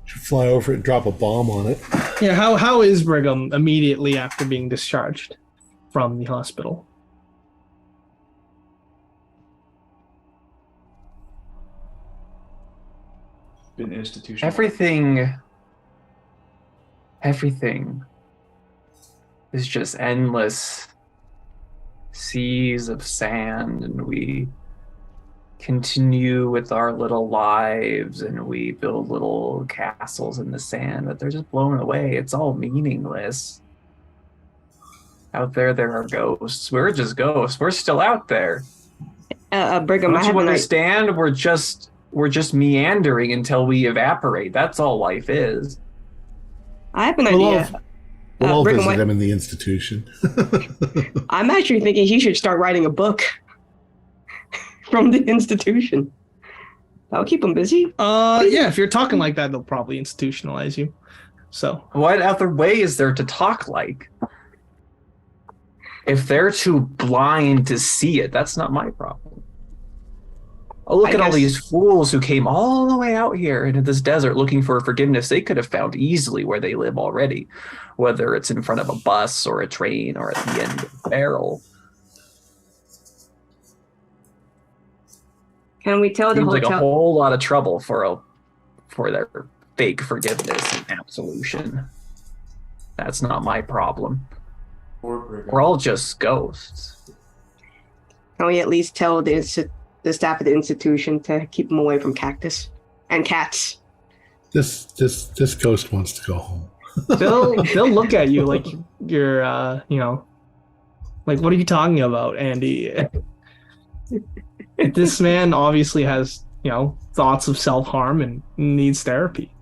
Should fly over it and drop a bomb on it. Yeah, how is Brigham immediately after being discharged from the hospital? Been institutional. Everything is just endless seas of sand, and we continue with our little lives, and we build little castles in the sand, but they're just blown away. It's all meaningless. Out there are ghosts. We're just ghosts. We're still out there. Brigham, Don't you understand? We're just meandering until we evaporate. That's all life is. I have an idea. We'll all Brigham, visit him in the institution. I'm actually thinking he should start writing a book from the institution. That'll keep him busy. Yeah, if you're talking like that, they'll probably institutionalize you. So what other way is there to talk like? If they're too blind to see it, that's not my problem. Oh, look at all these fools who came all the way out here into this desert looking for forgiveness. They could have found easily where they live already, whether it's in front of a bus or a train or at the end of a barrel. Can we tell the Seems hotel? like a whole lot of trouble for their fake forgiveness and absolution. That's not my problem. We're all just ghosts. Can we at least tell the staff of the institution to keep them away from cactus and cats? This ghost wants to go home. they'll look at you like you're like, what are you talking about, Andy? This man obviously has thoughts of self-harm and needs therapy.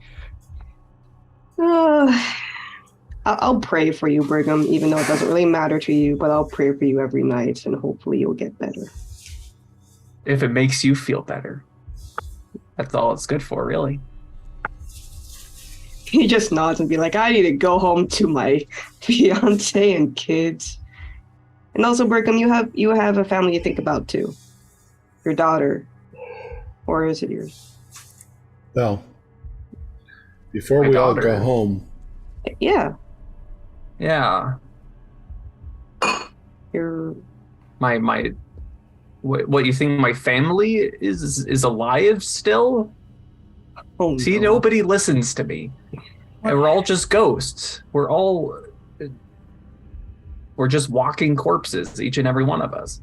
I'll pray for you, Brigham, even though it doesn't really matter to you, but I'll pray for you every night, and hopefully you'll get better. If it makes you feel better. That's all it's good for, really. He just nods and be like, I need to go home to my fiance and kids. And also, Brigham, you have a family to think about too. Your daughter, or is it yours? Well, before My we all daughter. go home, Yeah, Yeah. your My what you think my family is alive still? home. See, nobody listens to me. And we're all just ghosts. We're just walking corpses, each and every one of us.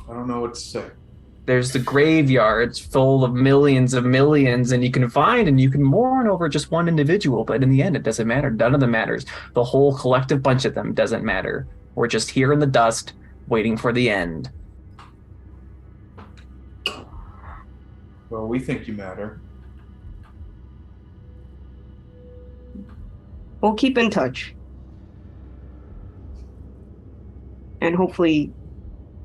I don't know what to say. There's the graveyards full of millions, and you can find and you can mourn over just one individual, but in the end, it doesn't matter. None of them matters. The whole collective bunch of them doesn't matter. We're just here in the dust, waiting for the end. Well, we think you matter. We'll keep in touch. And hopefully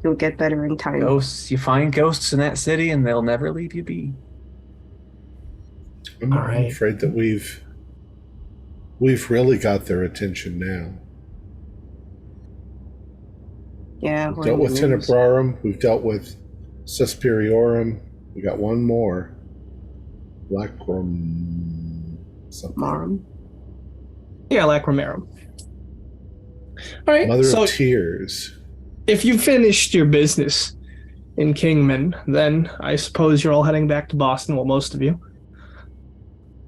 you'll get better in time. Ghosts, you find ghosts in that city, and they'll never leave you be. I'm All right. afraid that we've really got their attention now. Yeah. We've dealt with Tenebrarum. We've dealt with Suspiriorum. We got one more. Lacrum something. Marum. Yeah, Lacrimarum. All right, Mother so of Tears. if you finished your business in Kingman, then I suppose you're all heading back to Boston, well, most of you.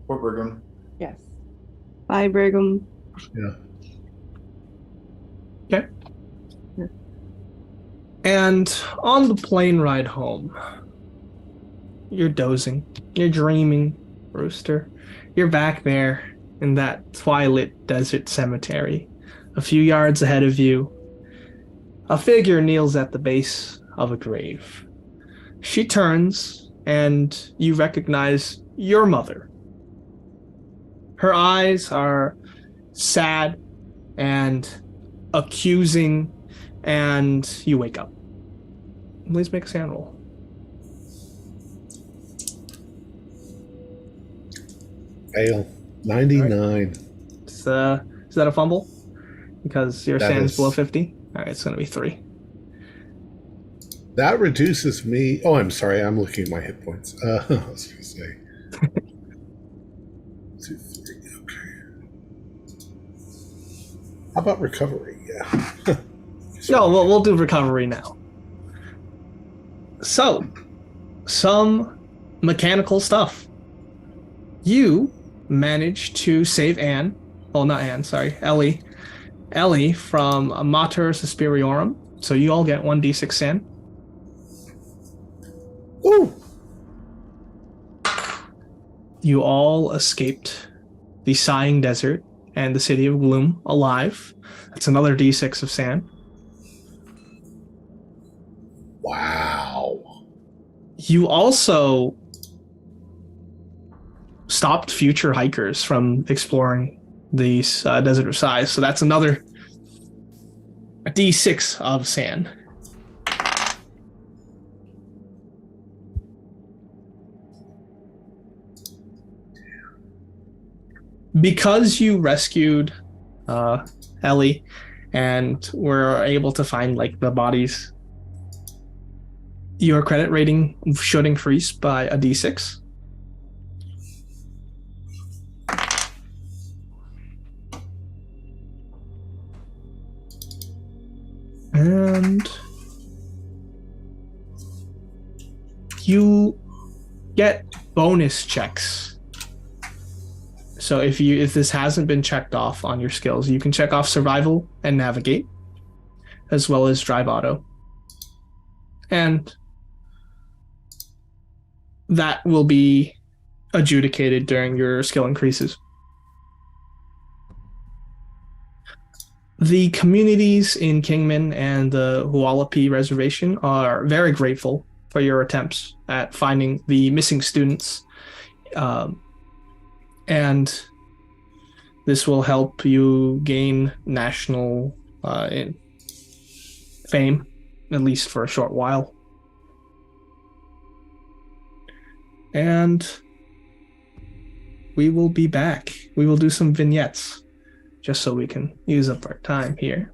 Poor Brigham. Yes. Bye, Brigham. Yeah. Okay. And on the plane ride home, you're dozing, you're dreaming, Rooster. You're back there in that twilight desert cemetery. A few yards ahead of you, a figure kneels at the base of a grave. She turns, and you recognize your mother. Her eyes are sad and accusing, and you wake up. Please make a sand roll. Fail. 99. Is that a fumble? Because your That sand's is. below 50? Alright, it's going to be 3. That reduces me. Oh, I'm sorry. I'm looking at my hit points. I was going to say. 2, 3. Okay. How about recovery? Yeah. No, we'll do recovery now. So, some mechanical stuff. You managed to save Anne. Well, not Anne, sorry. Ellie from Mater Suspiriorum. So you all get 1d6 sand. Ooh. You all escaped the sighing desert and the city of gloom alive. That's another d6 of sand. Wow. You also stopped future hikers from exploring these desert of size, so that's another d6 of sand. Because you rescued Ellie and were able to find like the bodies, your credit rating should increase by a d6. And you get bonus checks. So if this hasn't been checked off on your skills, you can check off survival and navigate, as well as drive auto. And that will be adjudicated during your skill increases. The communities in Kingman and the Hualapi Reservation are very grateful for your attempts at finding the missing students. And this will help you gain national fame, at least for a short while. And we will be back. We will do some vignettes just so we can use up our time here.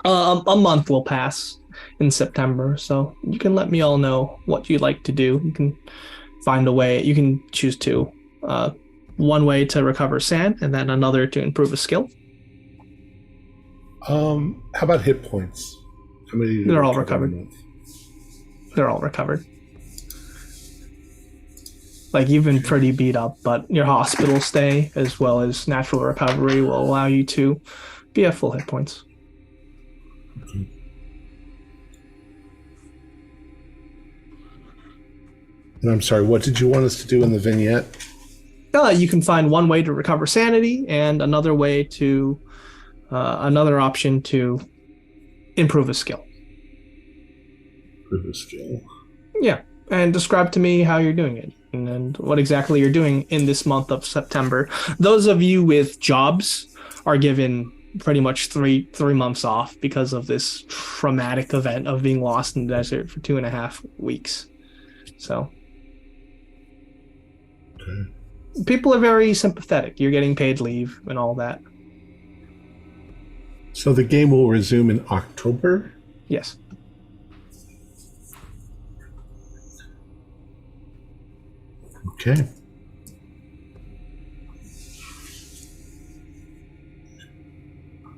A month will pass in September, so you can let me all know what you'd like to do. You can find a way. You can choose two. One way to recover sand, and then another to improve a skill. How about hit points? How many? They're all recovered. They're all recovered. Like, you've been pretty beat up, but your hospital stay as well as natural recovery will allow you to be at full hit points. Okay. And I'm sorry, what did you want us to do in the vignette? You can find one way to recover sanity and another way to, another option to improve a skill. Improve a skill. Yeah, and describe to me how you're doing it and what exactly you're doing in this month of September. Those of you with jobs are given pretty much three months off because of this traumatic event of being lost in the desert for 2.5 weeks. So Okay. people are very sympathetic. You're getting paid leave and all that. So the game will resume in October? Yes. Okay.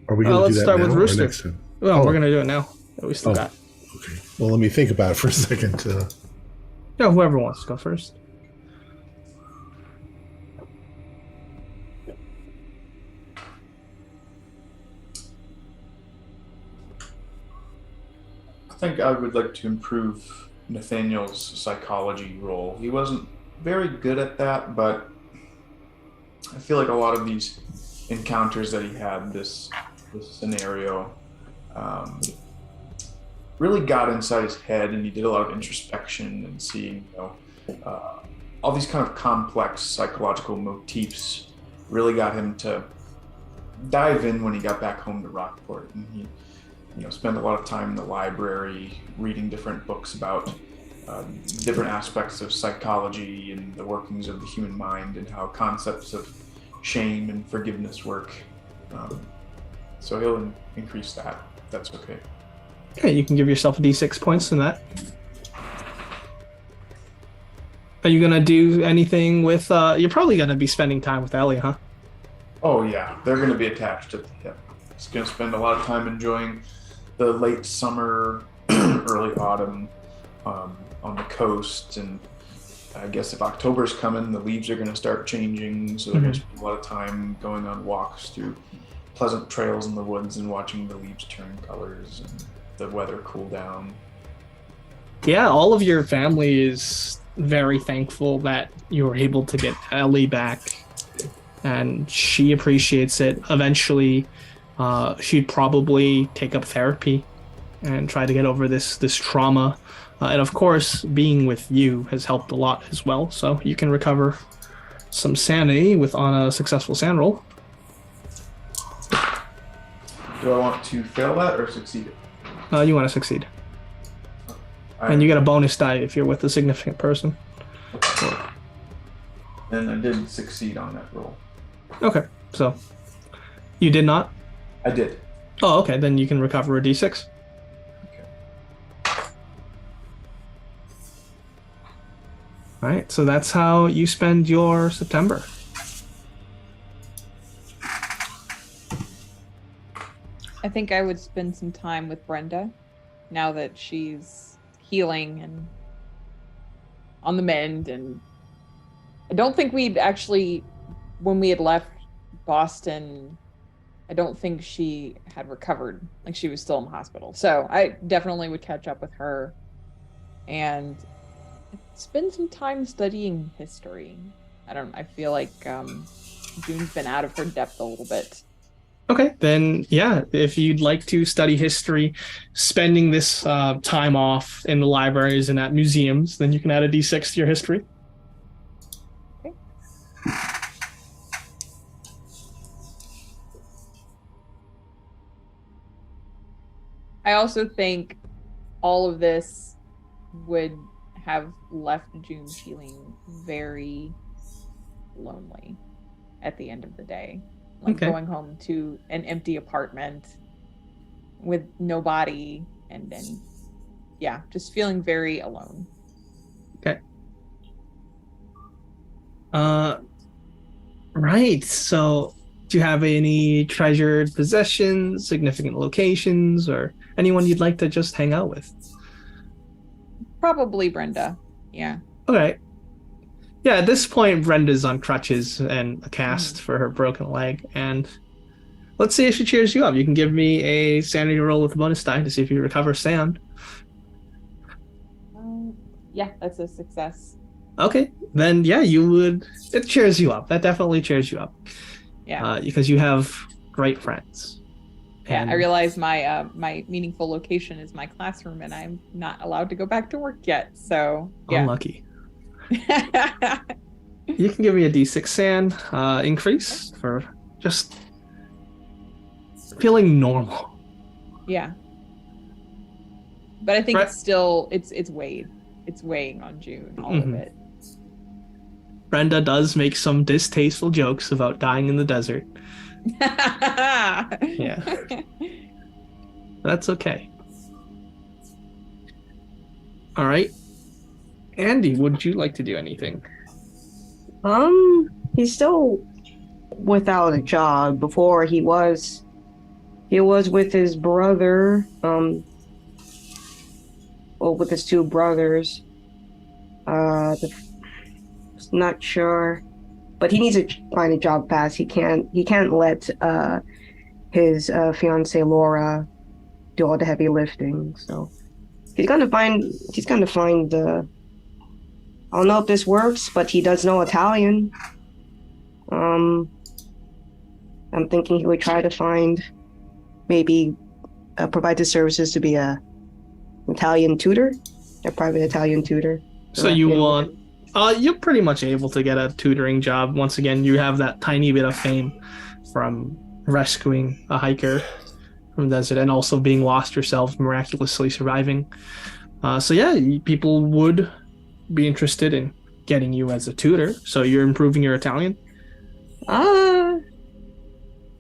Are we going to let's do that start now with or Rooster. next time? Well, Oh. we're going to do it now. We still got... Okay. Well, let me think about it for a second. Yeah, whoever wants to go first. I think I would like to improve Nathaniel's psychology role. He wasn't very good at that, but I feel like a lot of these encounters that he had, this scenario, really got inside his head, and he did a lot of introspection and seeing, all these kind of complex psychological motifs. Really got him to dive in when he got back home to Rockport, and he spend a lot of time in the library reading different books about different aspects of psychology and the workings of the human mind and how concepts of shame and forgiveness work. So he'll increase that. That's okay. Okay, you can give yourself a d6 points in that. Are you going to do anything with... you're probably going to be spending time with Ellie, huh? Oh yeah, they're going to be attached to the hip. He's going to spend a lot of time enjoying the late summer, early autumn on the coast, and I guess if October's coming, the leaves are going to start changing, so they're going to spend a lot of time going on walks through pleasant trails in the woods and watching the leaves turn colors and the weather cool down. Yeah, all of your family is very thankful that you were able to get Ellie back, and she appreciates it. Eventually, she'd probably take up therapy and try to get over this trauma. And of course, being with you has helped a lot as well. So you can recover some sanity on a successful sand roll. Do I want to fail that or succeed it? You want to succeed. And you get a bonus die if you're with a significant person. And I did succeed on that roll. Okay, so you did not? I did. Oh, okay, then you can recover a d6. Okay. All right, so that's how you spend your September. I think I would spend some time with Brenda now that she's healing and on the mend. And I don't think we'd actually, when we had left Boston, I don't think she had recovered. Like, she was still in the hospital. So I definitely would catch up with her and spend some time studying history. I feel like June's been out of her depth a little bit. Okay, then yeah, if you'd like to study history, spending this time off in the libraries and at museums, then you can add a d6 to your history. Okay. I also think all of this would have left June feeling very lonely at the end of the day. like Okay. going home to an empty apartment with nobody, and yeah, just feeling very alone. Right. So, do you have any treasured possessions, significant locations, or anyone you'd like to just hang out with? Probably Brenda. Yeah. Okay. Yeah, at this point, Brenda's on crutches and a cast for her broken leg. And let's see if she cheers you up. You can give me a sanity roll with a bonus die to see if you recover sound. Yeah, that's a success. Okay. Then, yeah, it cheers you up. That definitely cheers you up. Yeah. Because you have great friends. Yeah, And- I realize my my meaningful location is my classroom, and I'm not allowed to go back to work yet. So yeah. Unlucky. You can give me a d6 sand increase for just feeling normal. Yeah. But I think Right. it's still it's weighing on June, all of it. Brenda does make some distasteful jokes about dying in the desert. Yeah. That's okay. All right. Andy, would you like to do anything? He's still without a job. Before he was with his brother, with his two brothers. Not sure, but he needs to find a job fast. He can't let his fiancée Laura do all the heavy lifting. So he's gonna find I don't know if this works, but he does know Italian. I'm thinking he would try to find, maybe provide the services to be a Italian tutor, a private Italian tutor. So you want... you're pretty much able to get a tutoring job. Once again, you have that tiny bit of fame from rescuing a hiker from the desert and also being lost yourself, miraculously surviving. So yeah, people would be interested in getting you as a tutor. So you're improving your Italian?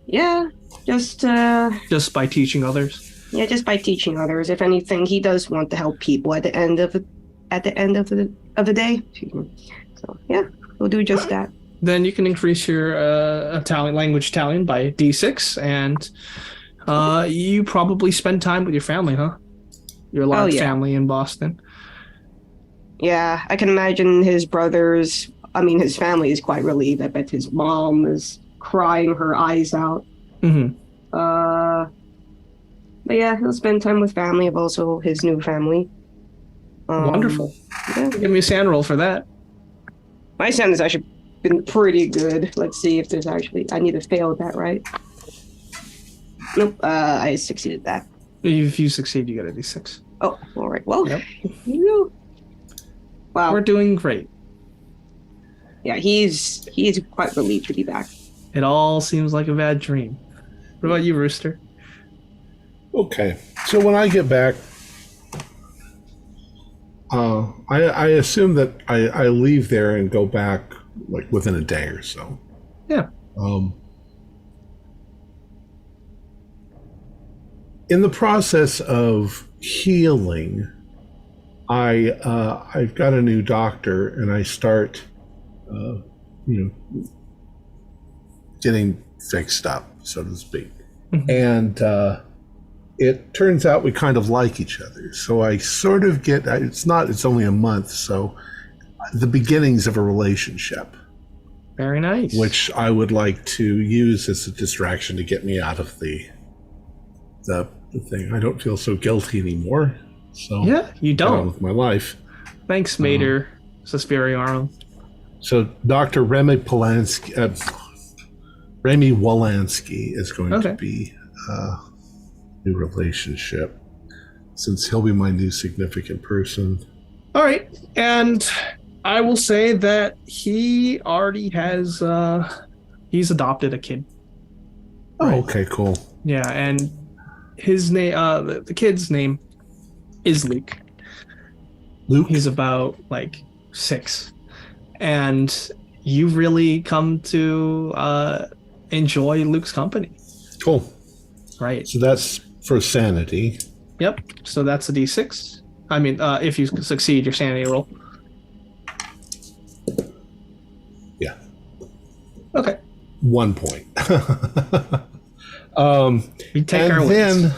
Yeah, just by teaching others? Yeah, just by teaching others. If anything, he does want to help people at the end of the day. Excuse me. So yeah, we'll do just that. Then you can increase your Italian by D6, and you probably spend time with your family, huh? Your large family in Boston. Yeah, I can imagine his family is quite relieved. I bet his mom is crying her eyes out. Mm-hmm. But yeah, he'll spend time with family, of also his new family. Wonderful. Yeah. Give me a sand roll for that. My sound has actually been pretty good. Let's see if there's actually... I need to fail that, right? Nope, I succeeded that. If you succeed, you get a D6. Oh, all right. Well, Yep. Wow. We're doing great. Yeah, he is quite relieved to be back. It all seems like a bad dream. What about you, Rooster? Okay, so when I get back, I assume that I leave there and go back like within a day or so. Yeah. In the process of healing, I've got a new doctor, and I start, getting fixed up, so to speak. Mm-hmm. And it turns out we kind of like each other. So I sort of get, it's only a month, so the beginnings of a relationship. Very nice. Which I would like to use as a distraction to get me out of the thing. I don't feel so guilty anymore. So yeah, you get on don't. with my life. Thanks, Mater Suspiriorum. So Dr. Remy Wolansky is going to be a new relationship, since he'll be my new significant person. All right, and I will say that he already has he's adopted a kid. Oh, okay, cool. Yeah, and his name, the kid's name is Luke. Luke? He's about 6, and you've really come to enjoy Luke's company. Cool. Right. So that's for sanity. Yep. So that's a D6. I mean, if you succeed your sanity roll. Yeah. Okay. 1 point. We take our and wins. then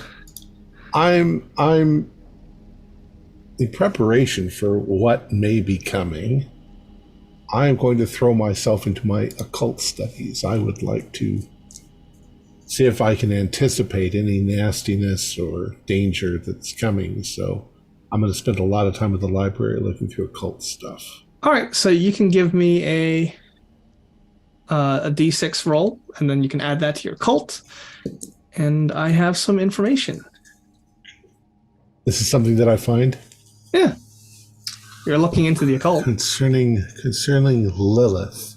I'm in preparation for what may be coming. I am going to throw myself into my occult studies. I would like to see if I can anticipate any nastiness or danger that's coming. So I'm going to spend a lot of time at the library looking through occult stuff. All right, so you can give me a D6 roll, and then you can add that to your cult. And I have some information. This is something that I find? Yeah. You're looking into the occult. Concerning Lilith.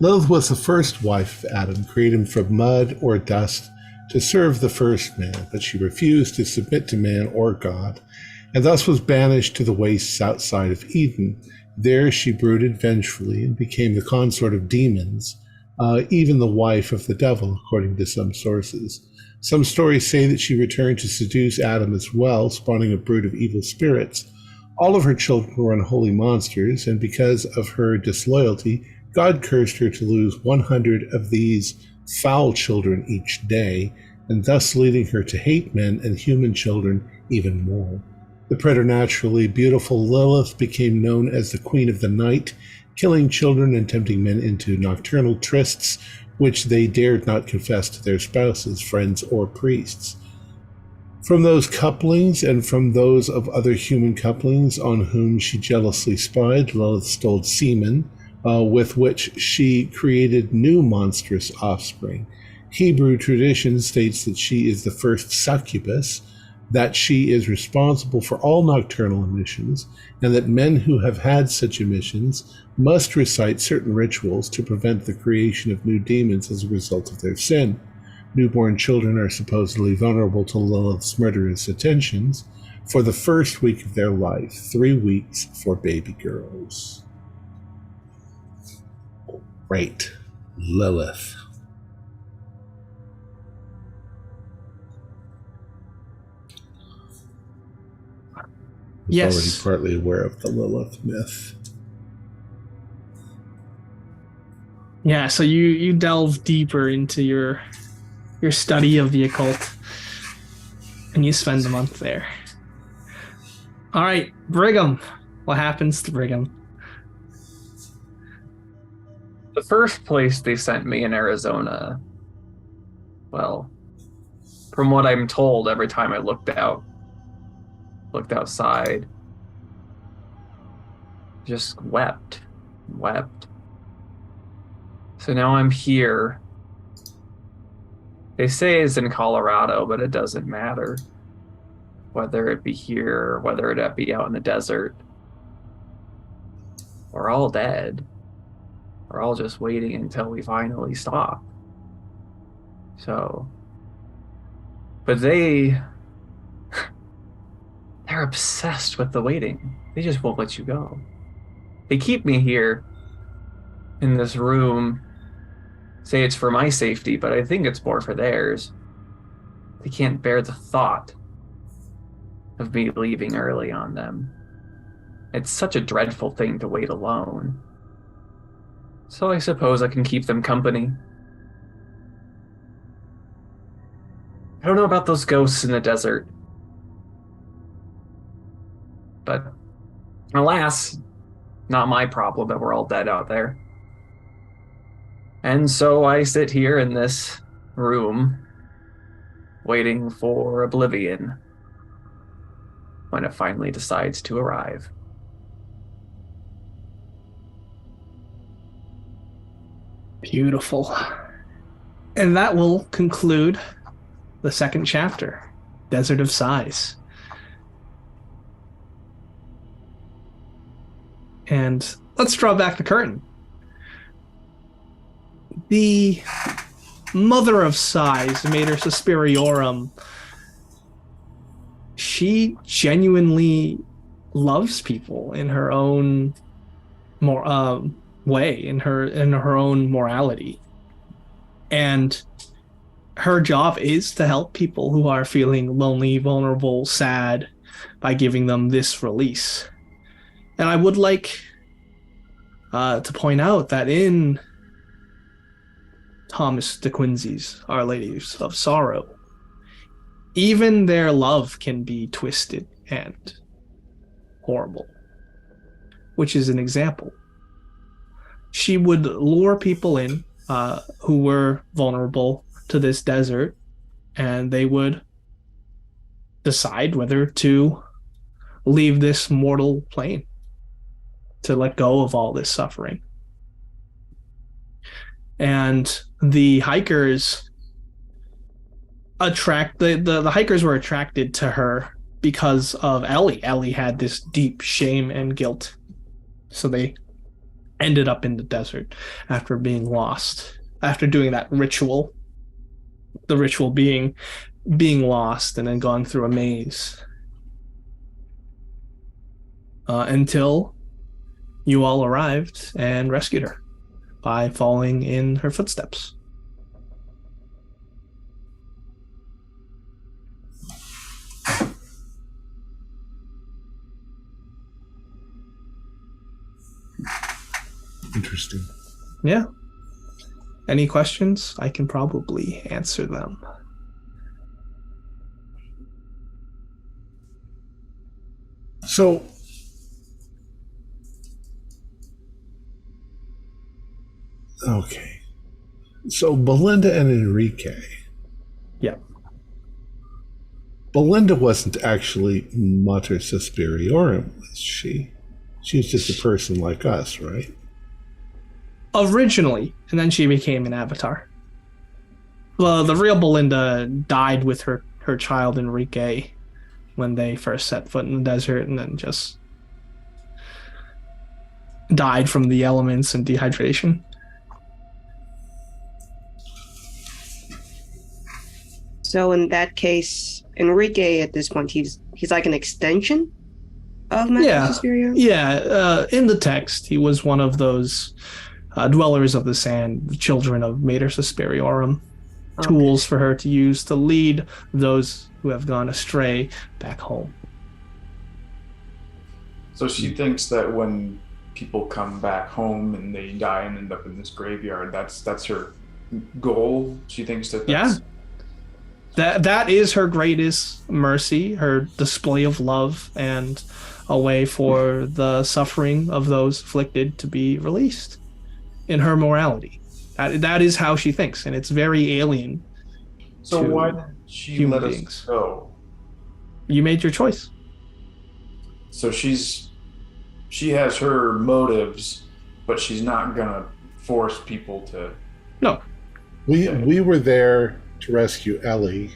Lilith was the first wife of Adam, created from mud or dust to serve the first man, but she refused to submit to man or God, and thus was banished to the wastes outside of Eden. There she brooded vengefully and became the consort of demons, even the wife of the devil, according to some sources. Some stories say that she returned to seduce Adam as well, spawning a brood of evil spirits. All of her children were unholy monsters, and because of her disloyalty, God cursed her to lose 100 of these foul children each day, and thus leading her to hate men and human children even more. The preternaturally beautiful Lilith became known as the Queen of the Night, killing children and tempting men into nocturnal trysts, which they dared not confess to their spouses, friends, or priests. From those couplings and from those of other human couplings on whom she jealously spied, Lilith stole semen, with which she created new monstrous offspring. Hebrew tradition states that she is the first succubus, that she is responsible for all nocturnal emissions, and that men who have had such emissions must recite certain rituals to prevent the creation of new demons as a result of their sin. Newborn children are supposedly vulnerable to Lilith's murderous attentions for the first week of their life, 3 weeks for baby girls. Great. Lilith. Yes. Already partly aware of the Lilith myth. Yeah, so you delve deeper into your study of the occult, and you spend a month there. All right, Brigham. What happens to Brigham? The first place they sent me in Arizona, well, from what I'm told, every time I looked outside, just wept. So now I'm here. They say it's in Colorado, but it doesn't matter. Whether it be here or whether it be out in the desert. We're all dead. We're all just waiting until we finally stop. So, but they're obsessed with the waiting. They just won't let you go. They keep me here in this room. Say it's for my safety, but I think it's more for theirs. They can't bear the thought of me leaving early on them. It's such a dreadful thing to wait alone. So I suppose I can keep them company. I don't know about those ghosts in the desert. But alas, not my problem that we're all dead out there. And so I sit here in this room, waiting for oblivion when it finally decides to arrive. Beautiful. And that will conclude the second chapter, Desert of Sighs. And let's draw back the curtain. The Mother of Sighs, Mater Suspiriorum, she genuinely loves people in her own more way, in her own morality. And her job is to help people who are feeling lonely, vulnerable, sad by giving them this release. And I would like to point out that in Thomas de Quincey's Our Lady of Sorrow, even their love can be twisted and horrible, which is an example. She would lure people in who were vulnerable to this desert, and they would decide whether to leave this mortal plane, to let go of all this suffering. And the hikers the hikers were attracted to her because of Ellie. Ellie had this deep shame and guilt. So they ended up in the desert after being lost, after doing that ritual. The ritual being lost and then going through a maze. Until you all arrived and rescued her by following in her footsteps. Interesting. Yeah. Any questions? I can probably answer them. So, okay. So Belinda and Enrique. Yeah. Belinda wasn't actually Mater Suspiriorum, was she? She was just a person like us, right? Originally, and then she became an avatar. Well, the real Belinda died with her child Enrique when they first set foot in the desert, and then just died from the elements and dehydration. So in that case, Enrique at this point, he's like an extension of Master Suspiria? Yeah. In the text, he was one of those dwellers of the sand, the children of Mater Suspiriorum, tools for her to use to lead those who have gone astray back home. So she thinks that when people come back home and they die and end up in this graveyard, that's her goal. She thinks that that's... That is her greatest mercy, her display of love, and a way for the suffering of those afflicted to be released in her morality. That is how she thinks, and it's very alien. So why did she let us go? You made your choice. So she has her motives, but she's not gonna force people to... No. We were there to rescue Ellie.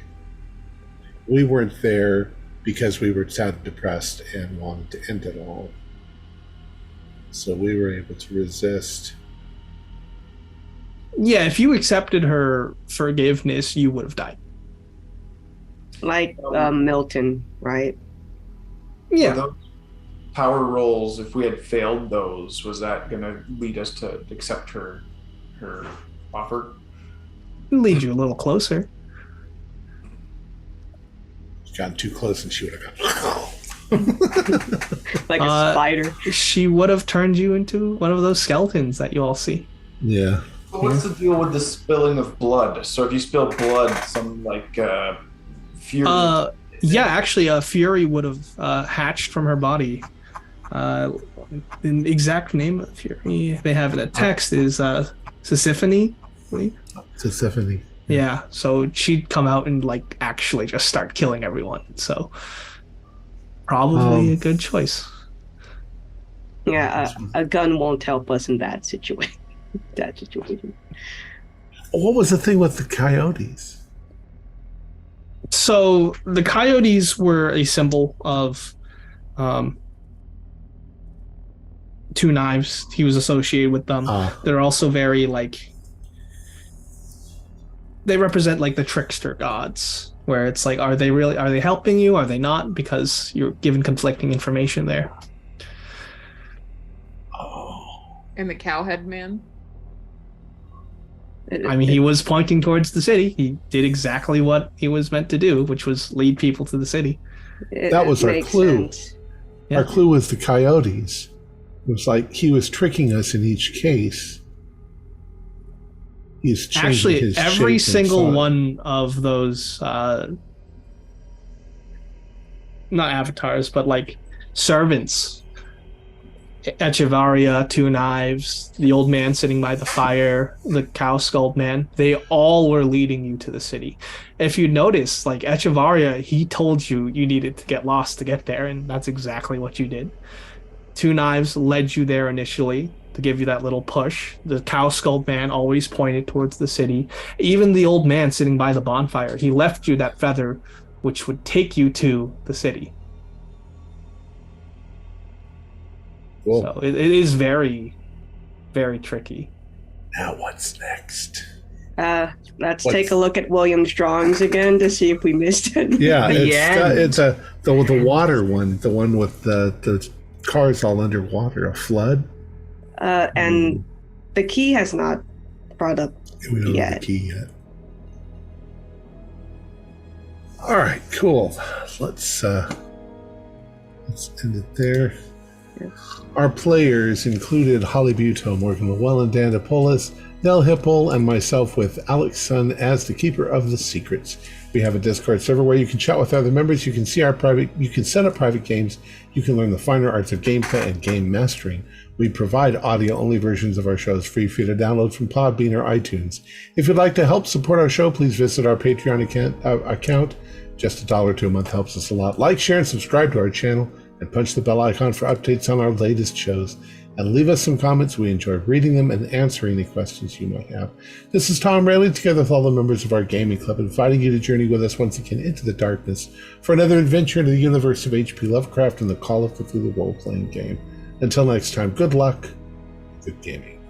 We weren't there because we were sad and depressed and wanted to end it all. So we were able to resist. Yeah, if you accepted her forgiveness, you would have died. Like Milton, right? Yeah. Those power rolls, if we had failed those, was that going to lead us to accept her offer? Lead you a little closer. Gotten too close and she would have gone like a spider. She would have turned you into one of those skeletons that you all see. Yeah. So what's the deal with the spilling of blood? So if you spill blood, some like fury... yeah, actually a fury would have hatched from her body. The exact name of the fury they have in the text is Sisyphone, I believe. Sisyphone. Yeah, so she'd come out and like actually just start killing everyone. So probably a good choice. Yeah, a gun won't help us in that situation. What was the thing with the coyotes? So the coyotes were a symbol of two knives. He was associated with them. They're also very like... They represent like the trickster gods, where it's like, are they helping you? Are they not? Because you're given conflicting information there. Oh. And the cowhead man? I mean, he was pointing towards the city. He did exactly what he was meant to do, which was lead people to the city. That was our clue. Yeah. Our clue was the coyotes. It was like he was tricking us in each case. He's changing Actually, his every shape single inside. one of those, not avatars, but like servants, Echevarria, Two Knives, the old man sitting by the fire, the cow skulled man, they all were leading you to the city. If you notice, like Echevarria, he told you you needed to get lost to get there, and that's exactly what you did. Two Knives led you there initially to give you that little push. The cow skulled man always pointed towards the city. Even the old man sitting by the bonfire, he left you that feather which would take you to the city. Cool. So it is very, very tricky. Now what's next? Let's take a look at William's drawings again to see if we missed it. Yeah, The it's the water one, the one with the cars all underwater, a flood. And the key has not brought up We don't have yet. the key yet. All right, cool. Let's end it there. Yeah. Our players included Holly Buto, Morgan Llewellyn, Dan DePolis, Nell Hipple, and myself with Alex Sun as the keeper of the secrets. We have a Discord server where you can chat with other members. You can see you can set up private games. You can learn the finer arts of gameplay and game mastering. We provide audio-only versions of our shows free for you to download from Podbean or iTunes. If you'd like to help support our show, please visit our Patreon account. Just $1 a month helps us a lot. Like, share, and subscribe to our channel, and punch the bell icon for updates on our latest shows. And leave us some comments. We enjoy reading them and answering any questions you might have. This is Thom Raley, together with all the members of our gaming club, inviting you to journey with us once again into the darkness for another adventure into the universe of H.P. Lovecraft and the Call of Cthulhu role-playing game. Until next time, good luck, good gaming.